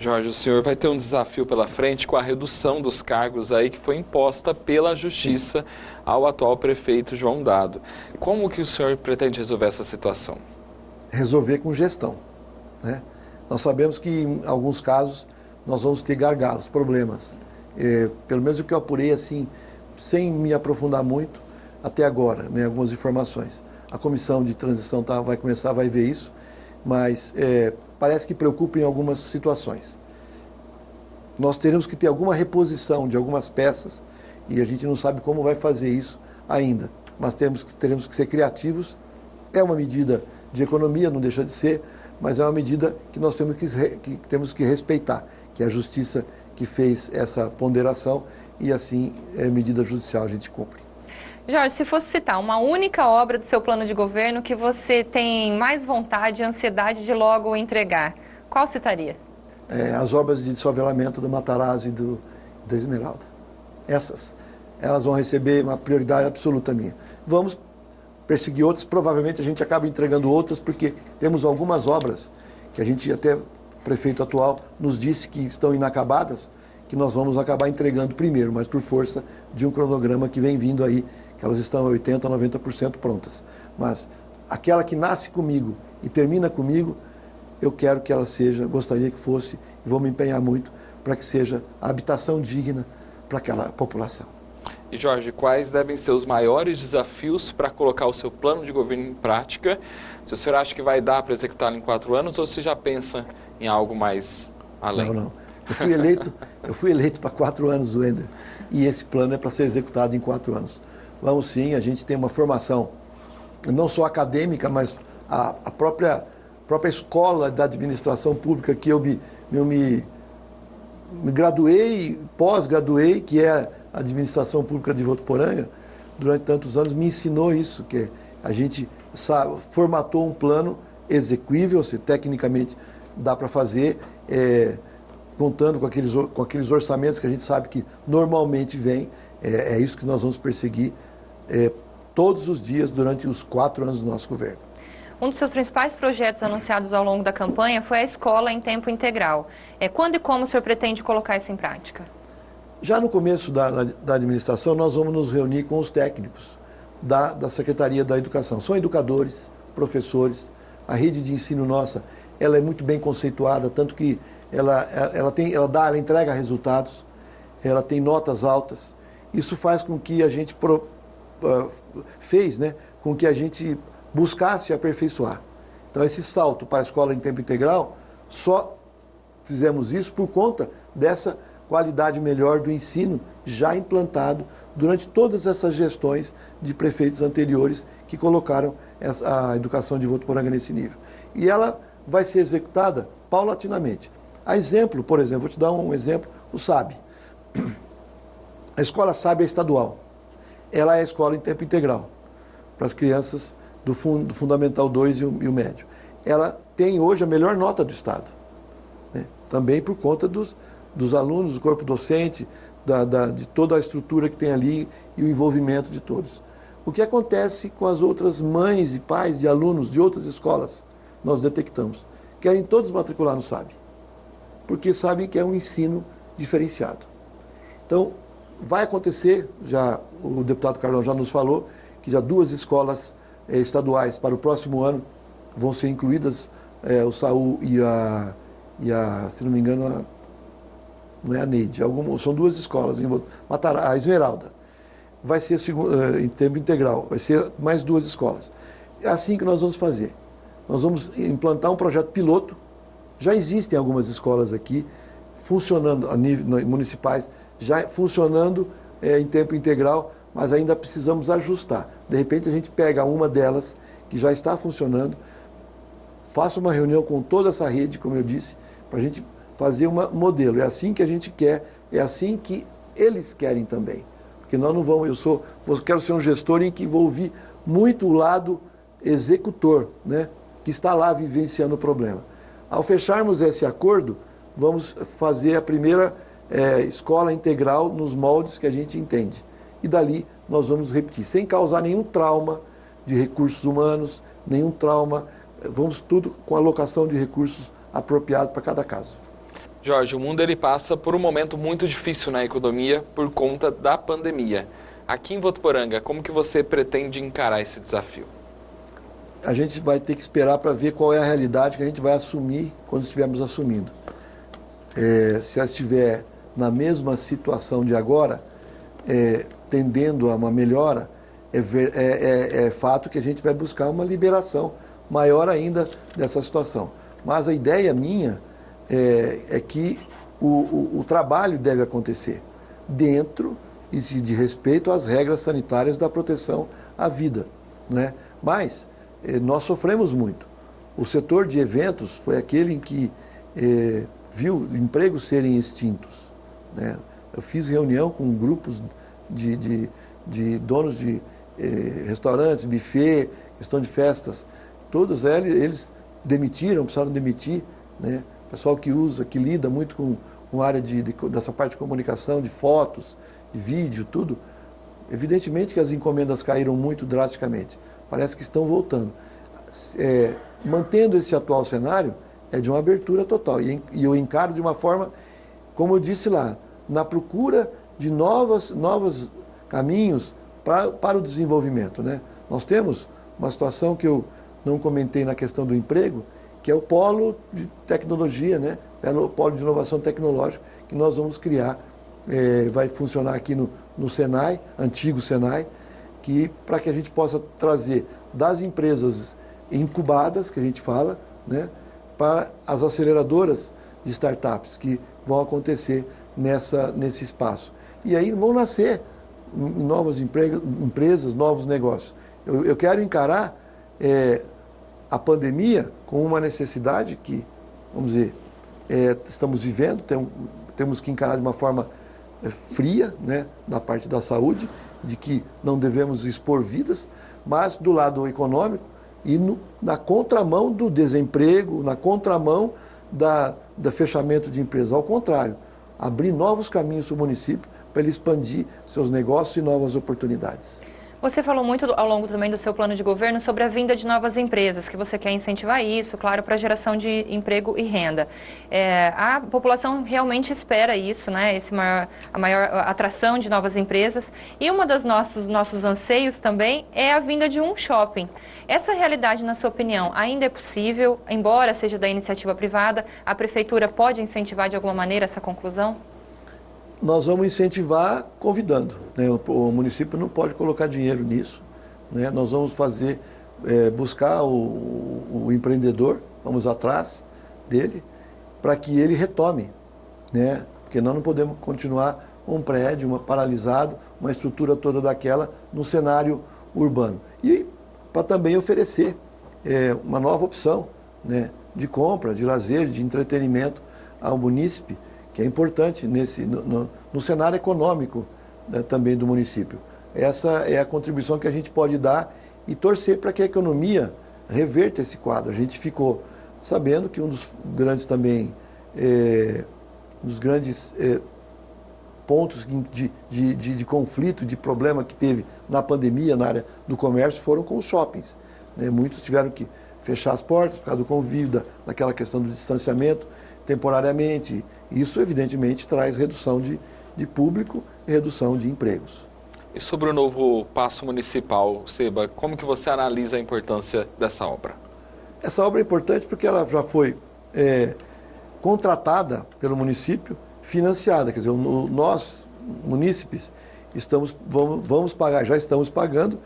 Jorge, o senhor vai ter um desafio pela frente com a redução dos cargos aí que foi imposta pela Justiça ao atual prefeito João Dado. Como que o senhor pretende resolver essa situação? Resolver com gestão, né? Nós sabemos que em alguns casos nós vamos ter gargalos, problemas. Pelo menos o que eu apurei assim, sem me aprofundar muito até agora, né, algumas informações. A comissão de transição vai ver isso, mas parece que preocupa em algumas situações. Nós teremos que ter alguma reposição de algumas peças e a gente não sabe como vai fazer isso ainda, mas teremos que ser criativos. É uma medida de economia, não deixa de ser, mas é uma medida que nós temos que respeitar, que é a Justiça que fez essa ponderação e assim, medida judicial a gente cumpre. Jorge, se fosse citar uma única obra do seu plano de governo que você tem mais vontade e ansiedade de logo entregar, qual citaria? As obras de desfavelamento do Matarazzo e da Esmeralda. Elas vão receber uma prioridade absoluta minha. Vamos perseguir outras, provavelmente a gente acaba entregando outras, porque temos algumas obras que a gente, até o prefeito atual nos disse que estão inacabadas, que nós vamos acabar entregando primeiro, mas por força de um cronograma que vem vindo aí, que elas estão a 80%, 90% prontas. Mas aquela que nasce comigo e termina comigo, eu quero que ela seja, gostaria que fosse, e vou me empenhar muito para que seja a habitação digna para aquela população. E Jorge, quais devem ser os maiores desafios para colocar o seu plano de governo em prática? Se o senhor acha que vai dar para executá-lo em 4 anos ou se já pensa em algo mais além? Não. Eu fui eleito para 4 anos, Wender, e esse plano é para ser executado em 4 anos. Vamos sim, a gente tem uma formação, não só acadêmica, mas a própria escola da administração pública que eu me graduei, pós-graduei, que é a administração pública de Votuporanga, durante tantos anos, me ensinou isso, que a gente formatou um plano execuível, se tecnicamente dá para fazer, contando com aqueles orçamentos que a gente sabe que normalmente vem, é isso que nós vamos perseguir todos os dias durante os 4 anos do nosso governo. Um dos seus principais projetos anunciados ao longo da campanha foi a escola em tempo integral. Quando e como o senhor pretende colocar isso em prática? Já no começo da administração, nós vamos nos reunir com os técnicos da Secretaria da Educação. São educadores, professores. A rede de ensino nossa, ela é muito bem conceituada, tanto que ela entrega resultados, ela tem notas altas. Isso faz com que a gente com que a gente buscasse aperfeiçoar. Então, esse salto para a escola em tempo integral, só fizemos isso por conta dessa qualidade melhor do ensino já implantado durante todas essas gestões de prefeitos anteriores que colocaram a educação de Votuporanga nesse nível. E ela vai ser executada paulatinamente. A exemplo, por exemplo, vou te dar um exemplo, o SAB. A escola SAB é estadual. Ela é a escola em tempo integral para as crianças do Fundamental 2 e o médio. Ela tem hoje a melhor nota do Estado, né? Também por conta dos alunos, do corpo docente, de toda a estrutura que tem ali e o envolvimento de todos. O que acontece com as outras mães e pais de alunos de outras escolas? Nós detectamos. Querem todos matricular no SAB, porque sabem que é um ensino diferenciado. Então, vai acontecer, já o deputado Carlão já nos falou, que já 2 escolas estaduais para o próximo ano vão ser incluídas, o Saúl e se não me engano, não é a Neide, são 2 escolas, a Esmeralda. Vai ser em tempo integral, vai ser mais 2 escolas. É assim que nós vamos fazer. Nós vamos implantar um projeto piloto. Já existem algumas escolas aqui, funcionando a nível municipais, já funcionando em tempo integral, mas ainda precisamos ajustar. De repente a gente pega uma delas que já está funcionando, faça uma reunião com toda essa rede, como eu disse, para a gente fazer um modelo. É assim que a gente quer, é assim que eles querem também. Porque nós não vamos, eu quero ser um gestor em que vou ouvir muito o lado executor, né, que está lá vivenciando o problema. Ao fecharmos esse acordo, vamos fazer a primeira escola integral nos moldes que a gente entende. E dali nós vamos repetir, sem causar nenhum trauma de recursos humanos, nenhum trauma, vamos tudo com alocação de recursos apropriado para cada caso. Jorge, o mundo ele passa por um momento muito difícil na economia por conta da pandemia. Aqui em Votuporanga, como que você pretende encarar esse desafio? A gente vai ter que esperar para ver qual é a realidade que a gente vai assumir quando estivermos assumindo. Se ela estiver na mesma situação de agora, tendendo a uma melhora, é fato que a gente vai buscar uma liberação maior ainda dessa situação. Mas a ideia minha é que o trabalho deve acontecer dentro e de respeito às regras sanitárias da proteção à vida, né? Mas nós sofremos muito. O setor de eventos foi aquele em que viu empregos serem extintos, né? Eu fiz reunião com grupos de donos de restaurantes, buffet, questão de festas, todos eles demitiram, precisaram demitir, né? Pessoal que usa, que lida muito com a área dessa parte de comunicação, de fotos, de vídeo, tudo. Evidentemente que as encomendas caíram muito drasticamente. Parece que estão voltando. Mantendo esse atual cenário, é de uma abertura total. E eu encaro de uma forma, como eu disse lá, na procura de novos caminhos para o desenvolvimento, né? Nós temos uma situação que eu não comentei na questão do emprego, que é o polo de tecnologia, né? É o polo de inovação tecnológica que nós vamos criar. Vai funcionar aqui no Senai, antigo Senai, para que a gente possa trazer das empresas incubadas, que a gente fala, né, para as aceleradoras de startups que vão acontecer nesse espaço. E aí vão nascer novas empresas, novos negócios. Eu quero encarar a pandemia com uma necessidade que, vamos dizer, estamos vivendo, temos que encarar de uma forma fria, né, da parte da saúde, de que não devemos expor vidas, mas do lado econômico e na contramão do desemprego, na contramão do fechamento de empresas. Ao contrário, abrir novos caminhos para o município para ele expandir seus negócios e novas oportunidades. Você falou muito ao longo também do seu plano de governo sobre a vinda de novas empresas, que você quer incentivar isso, claro, para a geração de emprego e renda. A população realmente espera isso, né? A maior atração de novas empresas. E uma dos nossos anseios também é a vinda de um shopping. Essa realidade, na sua opinião, ainda é possível, embora seja da iniciativa privada, a prefeitura pode incentivar de alguma maneira essa conclusão? Nós vamos incentivar convidando, né? O município não pode colocar dinheiro nisso, né? Nós vamos buscar o empreendedor, vamos atrás dele, para que ele retome, né? Porque nós não podemos continuar um prédio, paralisado, uma estrutura toda daquela no cenário urbano. E para também oferecer uma nova opção, né, de compra, de lazer, de entretenimento ao munícipe, que é importante no cenário econômico, né, também do município. Essa é a contribuição que a gente pode dar e torcer para que a economia reverta esse quadro. A gente ficou sabendo que um dos grandes também, pontos de conflito, de problema que teve na pandemia, na área do comércio, foram com os shoppings, né? Muitos tiveram que fechar as portas por causa do convívio, daquela questão do distanciamento, temporariamente. Isso, evidentemente, traz redução de público e redução de empregos. E sobre o novo Paço Municipal, Seba, como que você analisa a importância dessa obra? Essa obra é importante porque ela já foi contratada pelo município, financiada. Quer dizer, nós, munícipes, vamos pagar, já estamos pagando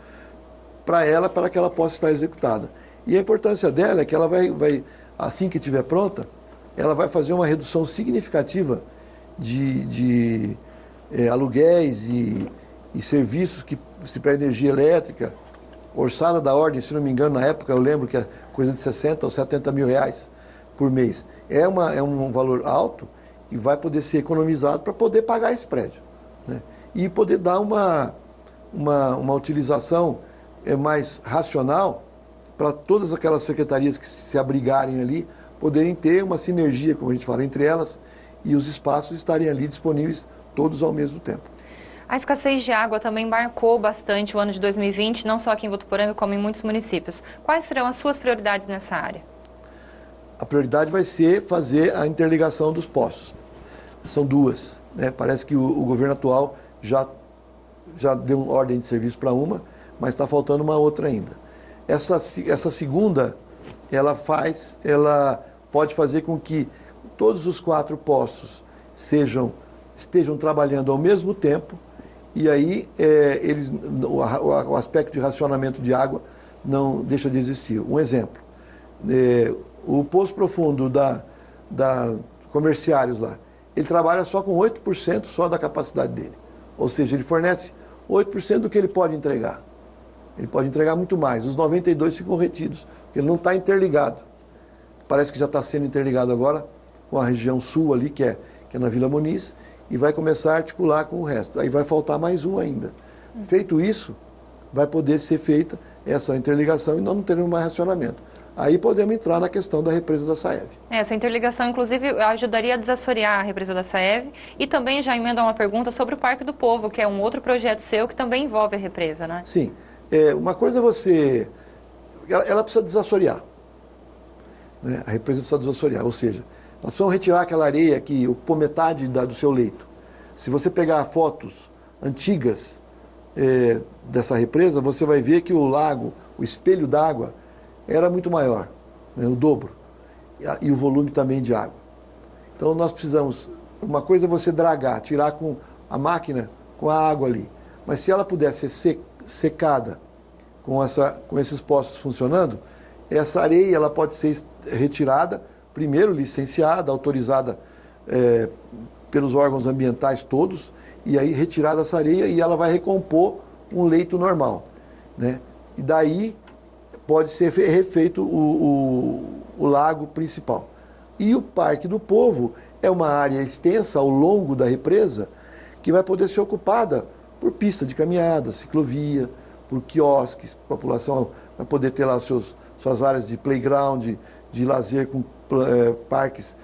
para que ela possa estar executada. E a importância dela é que ela vai assim que estiver pronta, ela vai fazer uma redução significativa de aluguéis e serviços que se para energia elétrica, orçada da ordem, se não me engano, na época eu lembro que é coisa de 60 ou 70 mil reais por mês. É um valor alto e vai poder ser economizado para poder pagar esse prédio, né? E poder dar uma utilização mais racional para todas aquelas secretarias que se abrigarem ali, poderem ter uma sinergia, como a gente fala, entre elas e os espaços estarem ali disponíveis todos ao mesmo tempo. A escassez de água também marcou bastante o ano de 2020, não só aqui em Votuporanga, como em muitos municípios. Quais serão as suas prioridades nessa área? A prioridade vai ser fazer a interligação dos poços. São duas, né? Parece que o governo atual já deu ordem de serviço para uma, mas está faltando uma outra ainda. Essa segunda, ela pode fazer com que todos os 4 poços estejam trabalhando ao mesmo tempo, e aí o aspecto de racionamento de água não deixa de existir. Um exemplo, o Poço Profundo da Comerciários lá, ele trabalha só com 8% só da capacidade dele. Ou seja, ele fornece 8% do que ele pode entregar. Ele pode entregar muito mais. Os 92 ficam retidos, porque ele não está interligado. Parece que já está sendo interligado agora com a região sul ali, que é na Vila Muniz, e vai começar a articular com o resto. Aí vai faltar mais um ainda. Feito isso, vai poder ser feita essa interligação e nós não teremos mais racionamento. Aí podemos entrar na questão da represa da Saev. Essa interligação, inclusive, ajudaria a desassorear a represa da Saev e também já emenda uma pergunta sobre o Parque do Povo, que é um outro projeto seu que também envolve a represa, né? Sim. Uma coisa é você... Ela precisa desassorear. Né? A represa precisa desassorear, ou seja, nós precisamos retirar aquela areia que ocupou metade do seu leito. Se você pegar fotos antigas dessa represa, você vai ver que o lago, o espelho d'água, era muito maior, né, o dobro, e o volume também de água. Então nós precisamos, uma coisa é você dragar, tirar com a máquina, com a água ali, mas se ela pudesse ser secada com esses postos funcionando, essa areia ela pode ser retirada, primeiro licenciada, autorizada pelos órgãos ambientais todos, e aí retirada essa areia e ela vai recompor um leito normal, né? E daí pode ser refeito o lago principal. E o Parque do Povo é uma área extensa ao longo da represa que vai poder ser ocupada por pista de caminhada, ciclovia, por quiosques, a população vai poder ter lá suas áreas de playground, de lazer com parques,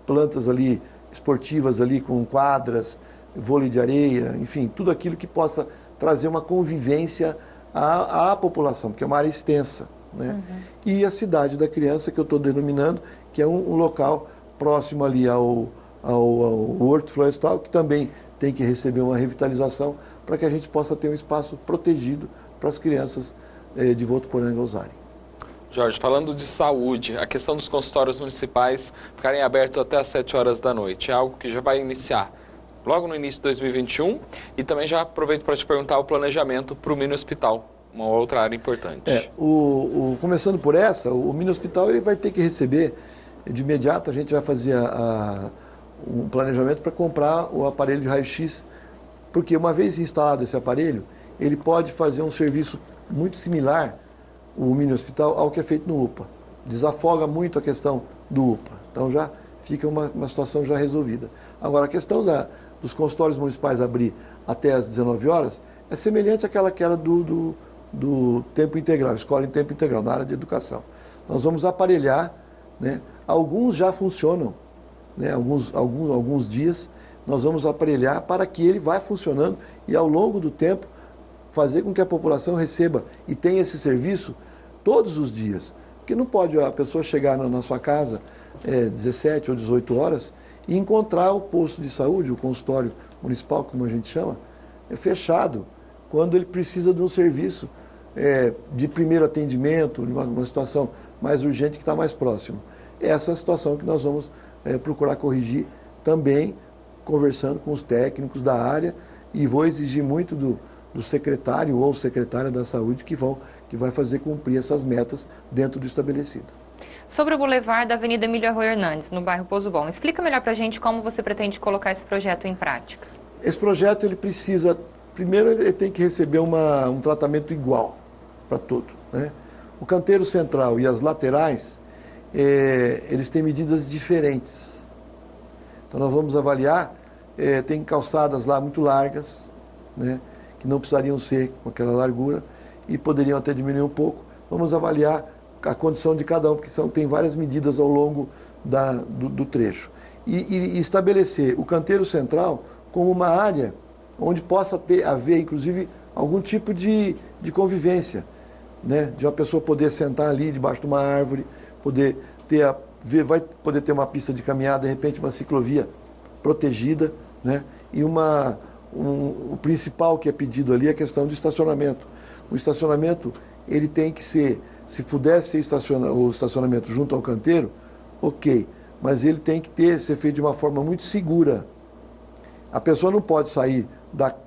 plantas ali esportivas ali com quadras, vôlei de areia, enfim, tudo aquilo que possa trazer uma convivência à população, porque é uma área extensa, né? Uhum. E a cidade da criança, que eu estou denominando, que é um local próximo ali ao Horto Florestal, que também tem que receber uma revitalização para que a gente possa ter um espaço protegido para as crianças de Votuporanga usarem. Jorge, falando de saúde, a questão dos consultórios municipais ficarem abertos até às 7 horas da noite, é algo que já vai iniciar logo no início de 2021, e também já aproveito para te perguntar o planejamento para o mini hospital, uma outra área importante. Começando por essa, o mini hospital ele vai ter que receber, de imediato a gente vai fazer um planejamento para comprar o aparelho de raio-x, porque uma vez instalado esse aparelho, ele pode fazer um serviço muito similar, o mini hospital, ao que é feito no UPA. Desafoga muito a questão do UPA, então já fica uma situação já resolvida. Agora, a questão dos consultórios municipais abrir até às 19 horas é semelhante àquela que era do tempo integral, escola em tempo integral, na área de educação. Nós vamos aparelhar, né? Alguns já funcionam, né? Alguns dias, nós vamos aparelhar para que ele vá funcionando e ao longo do tempo fazer com que a população receba e tenha esse serviço todos os dias. Porque não pode a pessoa chegar na sua casa 17 ou 18 horas e encontrar o posto de saúde, o consultório municipal, como a gente chama, fechado, quando ele precisa de um serviço de primeiro atendimento, de uma situação mais urgente que está mais próximo. Essa é a situação que nós vamos procurar corrigir também, conversando com os técnicos da área, e vou exigir muito do secretário ou secretária da saúde que vai fazer cumprir essas metas dentro do estabelecido. Sobre o Boulevard da Avenida Emílio Arroio Hernandes, no bairro Pouso Bom, explica melhor para a gente como você pretende colocar esse projeto em prática. Esse projeto ele precisa, primeiro ele tem que receber um tratamento igual para todo, né? O canteiro central e as laterais, eles têm medidas diferentes. Então nós vamos avaliar, tem calçadas lá muito largas, né, que não precisariam ser com aquela largura e poderiam até diminuir um pouco. Vamos avaliar a condição de cada um, porque tem várias medidas ao longo do trecho. E estabelecer o canteiro central como uma área onde possa haver, inclusive, algum tipo de convivência, né? De uma pessoa poder sentar ali debaixo de uma árvore, vai poder ter uma pista de caminhada, de repente uma ciclovia protegida, né? E o principal que é pedido ali é a questão do estacionamento. O estacionamento, ele tem que ser, se pudesse ser o estacionamento junto ao canteiro, ok, mas ele tem que ser feito de uma forma muito segura. A pessoa não pode sair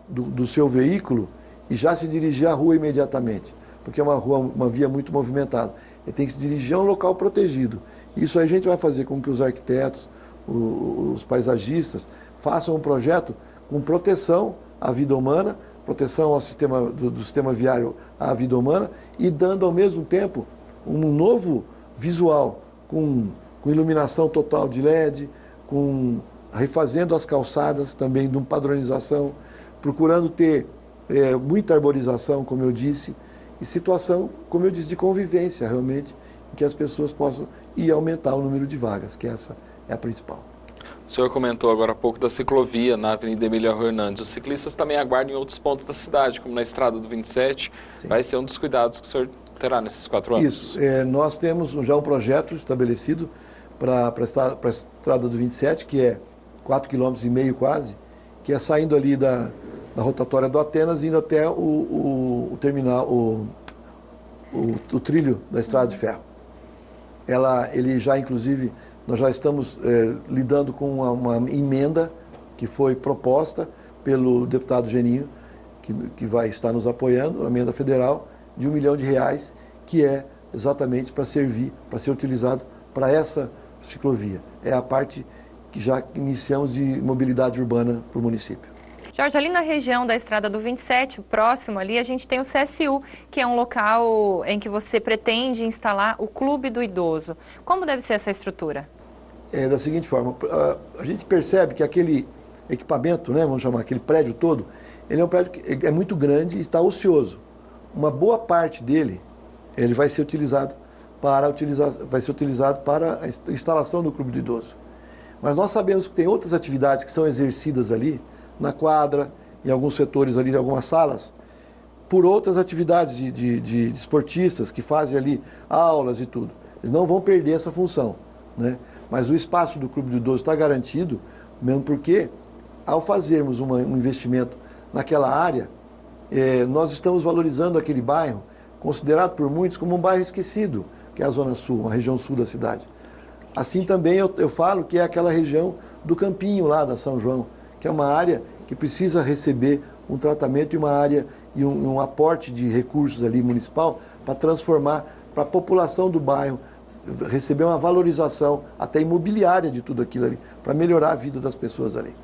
do seu veículo e já se dirigir à rua imediatamente, porque é uma via muito movimentada. Ele tem que se dirigir a um local protegido. Isso aí a gente vai fazer com que os arquitetos, os paisagistas, façam um projeto com proteção à vida humana, proteção ao do sistema viário à vida humana e dando ao mesmo tempo um novo visual com iluminação total de LED, refazendo as calçadas também de uma padronização, procurando ter muita arborização, como eu disse, e situação, como eu disse, de convivência, realmente, em que as pessoas possam ir aumentar o número de vagas, que essa é a principal. O senhor comentou agora há pouco da ciclovia na Avenida Emília Hernandes. Os ciclistas também aguardam em outros pontos da cidade, como na Estrada do 27. Sim. Vai ser um dos cuidados que o senhor terá nesses 4 anos? Isso. Nós temos já um projeto estabelecido para a Estrada do 27, que é 4,5 km quase, que é saindo ali da rotatória do Atenas, indo até o terminal, o trilho da Estrada de Ferro. Ele já, inclusive, nós já estamos lidando com uma emenda que foi proposta pelo deputado Geninho, que vai estar nos apoiando, uma emenda federal de R$1 milhão, que é exatamente para servir, para ser utilizado para essa ciclovia. É a parte que já iniciamos de mobilidade urbana para o município. Jorge, ali na região da Estrada do 27, próximo ali, a gente tem o CSU, que é um local em que você pretende instalar o Clube do Idoso. Como deve ser essa estrutura? Da seguinte forma, a gente percebe que aquele equipamento, né, vamos chamar aquele prédio todo, ele é um prédio que é muito grande e está ocioso. Uma boa parte dele, ele vai ser utilizado para a instalação do Clube do Idoso. Mas nós sabemos que tem outras atividades que são exercidas ali, na quadra, em alguns setores ali, em algumas salas, por outras atividades de esportistas que fazem ali aulas e tudo. Eles não vão perder essa função, né? Mas o espaço do Clube do Idoso está garantido, mesmo porque, ao fazermos um investimento naquela área, nós estamos valorizando aquele bairro, considerado por muitos como um bairro esquecido, que é a Zona Sul, a região sul da cidade. Assim também eu falo que é aquela região do Campinho lá da São João, que é uma área que precisa receber um tratamento e uma área e um aporte de recursos ali municipal para transformar para a população do bairro, receber uma valorização até imobiliária de tudo aquilo ali, para melhorar a vida das pessoas ali.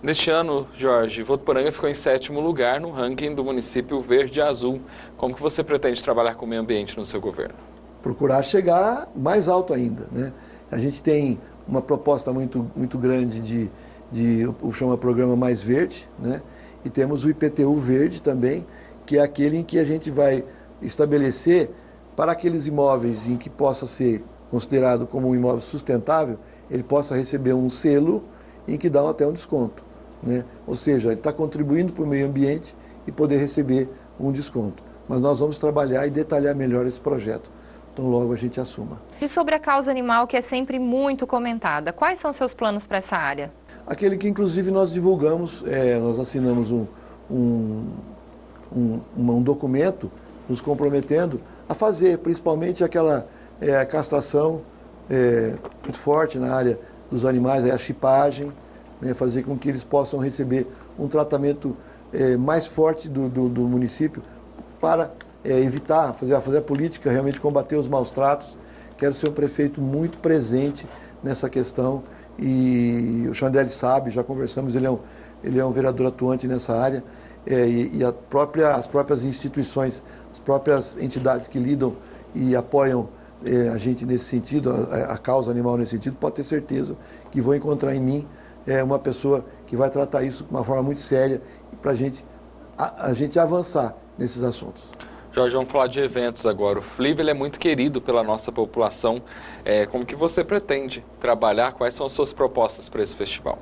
Neste ano, Jorge, Votuporanga ficou em 7º lugar no ranking do município Verde e Azul. Como que você pretende trabalhar com o meio ambiente no seu governo? Procurar chegar mais alto ainda, né? A gente tem uma proposta muito grande o chama Programa Mais Verde, né? E temos o IPTU Verde também, que é aquele em que a gente vai estabelecer para aqueles imóveis em que possa ser considerado como um imóvel sustentável, ele possa receber um selo em que dá até um desconto, né? Ou seja, ele está contribuindo para o meio ambiente e poder receber um desconto. Mas nós vamos trabalhar e detalhar melhor esse projeto, então logo a gente assuma. E sobre a causa animal, que é sempre muito comentada, quais são seus planos para essa área? Aquele que inclusive nós divulgamos, nós assinamos um documento nos comprometendo a fazer, principalmente aquela castração muito forte na área dos animais, a chipagem, né, fazer com que eles possam receber um tratamento mais forte do município para evitar, fazer a política, realmente combater os maus tratos. Quero ser um prefeito muito presente nessa questão e o Xandelli sabe, já conversamos, ele é um vereador atuante nessa área e as próprias instituições, as próprias entidades que lidam e apoiam a gente nesse sentido, a causa animal nesse sentido, pode ter certeza que vão encontrar em mim uma pessoa que vai tratar isso de uma forma muito séria para a gente avançar nesses assuntos. Jorge, vamos falar de eventos agora. O FLIV ele é muito querido pela nossa população. Como que você pretende trabalhar? Quais são as suas propostas para esse festival?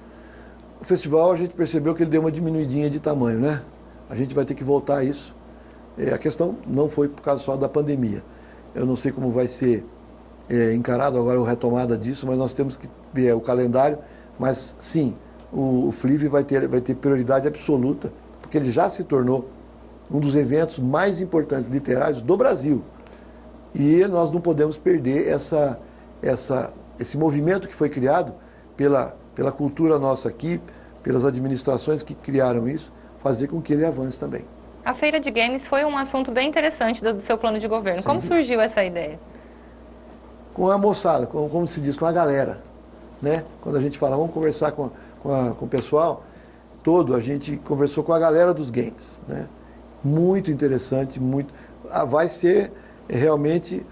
O festival, a gente percebeu que ele deu uma diminuidinha de tamanho, né? A gente vai ter que voltar a isso. A questão não foi por causa só da pandemia. Eu não sei como vai ser encarado agora a retomada disso, mas nós temos que ver o calendário. Mas, sim, o FLIV vai ter prioridade absoluta, porque ele já se tornou um dos eventos mais importantes literários do Brasil. E nós não podemos perder esse movimento que foi criado pela cultura nossa aqui, pelas administrações que criaram isso, fazer com que ele avance também. A Feira de Games foi um assunto bem interessante do seu plano de governo. Como surgiu essa ideia? Com a moçada, como se diz, com a galera, né? Quando a gente fala, vamos conversar com o pessoal todo, a gente conversou com a galera dos games, né? Muito interessante, vai ser realmente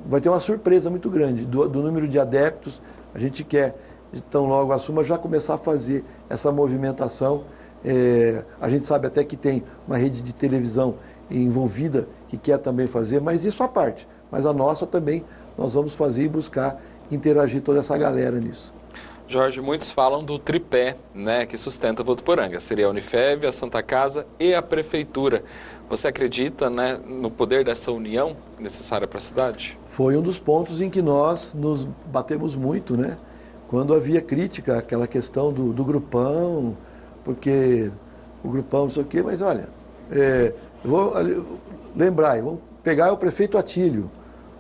vai ter uma surpresa muito grande do número de adeptos. A gente quer, tão logo assuma, já começar a fazer essa movimentação A gente sabe até que tem uma rede de televisão envolvida que quer também fazer, mas isso à parte. Mas a nossa também nós vamos fazer e buscar interagir toda essa galera nisso. Jorge, muitos falam do tripé, né, que sustenta Votuporanga. Seria a Unifev, a Santa Casa e a Prefeitura. Você acredita, né, no poder dessa união necessária para a cidade? Foi um dos pontos em que nós nos batemos muito, né? Quando havia crítica àquela questão do grupão, porque o grupão não sei o quê, mas olha, eu vou lembrar, vamos pegar o prefeito Atílio,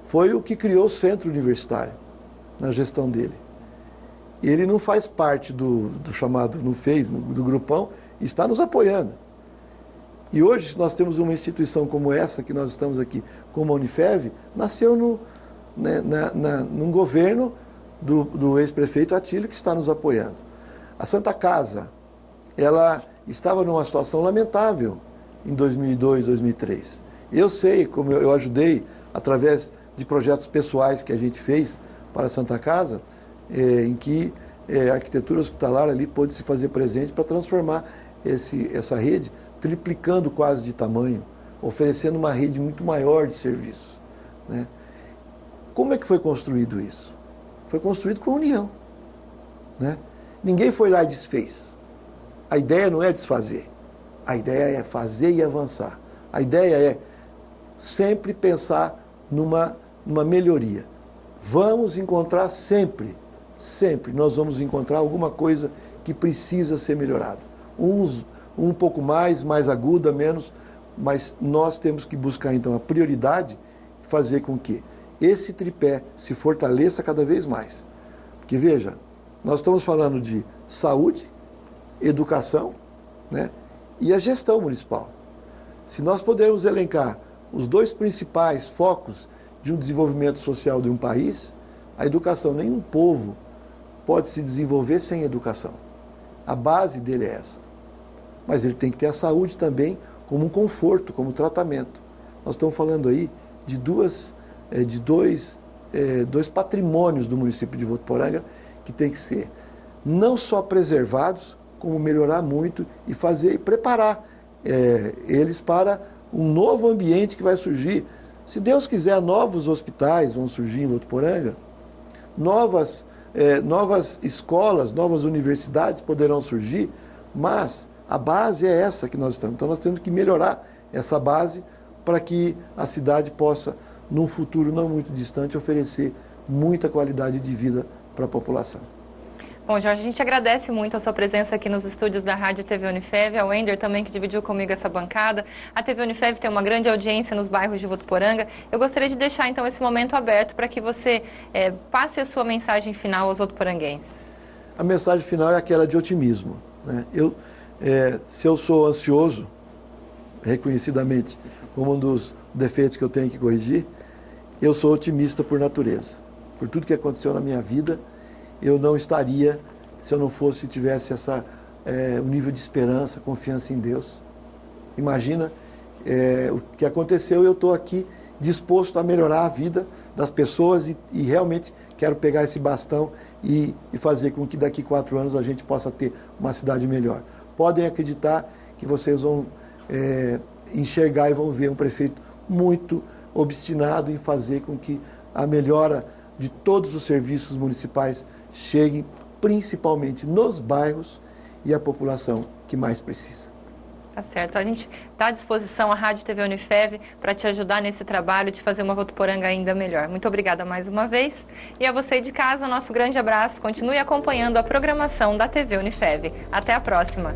foi o que criou o centro universitário na gestão dele. E ele não faz parte do chamado, não fez, do grupão, e está nos apoiando. E hoje, se nós temos uma instituição como essa, que nós estamos aqui, como a Unifev, nasceu num governo do ex-prefeito Atílio, que está nos apoiando. A Santa Casa, ela estava numa situação lamentável em 2002, 2003. Eu sei como eu ajudei, através de projetos pessoais que a gente fez para a Santa Casa, em que a arquitetura hospitalar ali pôde se fazer presente para transformar essa rede, triplicando quase de tamanho, oferecendo uma rede muito maior de serviços, né? Como é que foi construído isso? Foi construído com união, né? Ninguém foi lá e desfez. A ideia não é desfazer, a ideia é fazer e avançar. A ideia é sempre pensar numa melhoria. Vamos encontrar sempre nós vamos encontrar alguma coisa que precisa ser melhorada. Um pouco mais aguda, menos, mas nós temos que buscar então a prioridade e fazer com que esse tripé se fortaleça cada vez mais. Porque veja, nós estamos falando de saúde, educação, né, e a gestão municipal. Se nós pudermos elencar os dois principais focos de um desenvolvimento social de um país, a educação, nenhum povo pode se desenvolver sem educação. A base dele é essa. Mas ele tem que ter a saúde também como um conforto, como tratamento. Nós estamos falando aí de dois patrimônios do município de Votuporanga que tem que ser não só preservados, como melhorar muito e preparar eles para um novo ambiente que vai surgir. Se Deus quiser, novos hospitais vão surgir em Votuporanga, novas escolas, novas universidades poderão surgir, mas a base é essa que nós estamos. Então nós temos que melhorar essa base para que a cidade possa, num futuro não muito distante, oferecer muita qualidade de vida para a população. Bom, Jorge, a gente agradece muito a sua presença aqui nos estúdios da Rádio TV Unifev, ao Wender também, que dividiu comigo essa bancada. A TV Unifev tem uma grande audiência nos bairros de Votuporanga. Eu gostaria de deixar, então, esse momento aberto para que você passe a sua mensagem final aos votuporanguenses. A mensagem final é aquela de otimismo, né? Se eu sou ansioso, reconhecidamente, como um dos defeitos que eu tenho que corrigir, eu sou otimista por natureza. Por tudo que aconteceu na minha vida, eu não estaria se eu não tivesse um nível de esperança, confiança em Deus. Imagina o que aconteceu, eu estou aqui disposto a melhorar a vida das pessoas e realmente quero pegar esse bastão e fazer com que daqui 4 anos a gente possa ter uma cidade melhor. Podem acreditar que vocês vão enxergar e vão ver um prefeito muito obstinado em fazer com que a melhora de todos os serviços municipais cheguem principalmente nos bairros e a população que mais precisa. Tá certo. A gente está à disposição, a Rádio TV Unifev, para te ajudar nesse trabalho de fazer uma Votuporanga ainda melhor. Muito obrigada mais uma vez. E a você de casa, nosso grande abraço. Continue acompanhando a programação da TV Unifev. Até a próxima.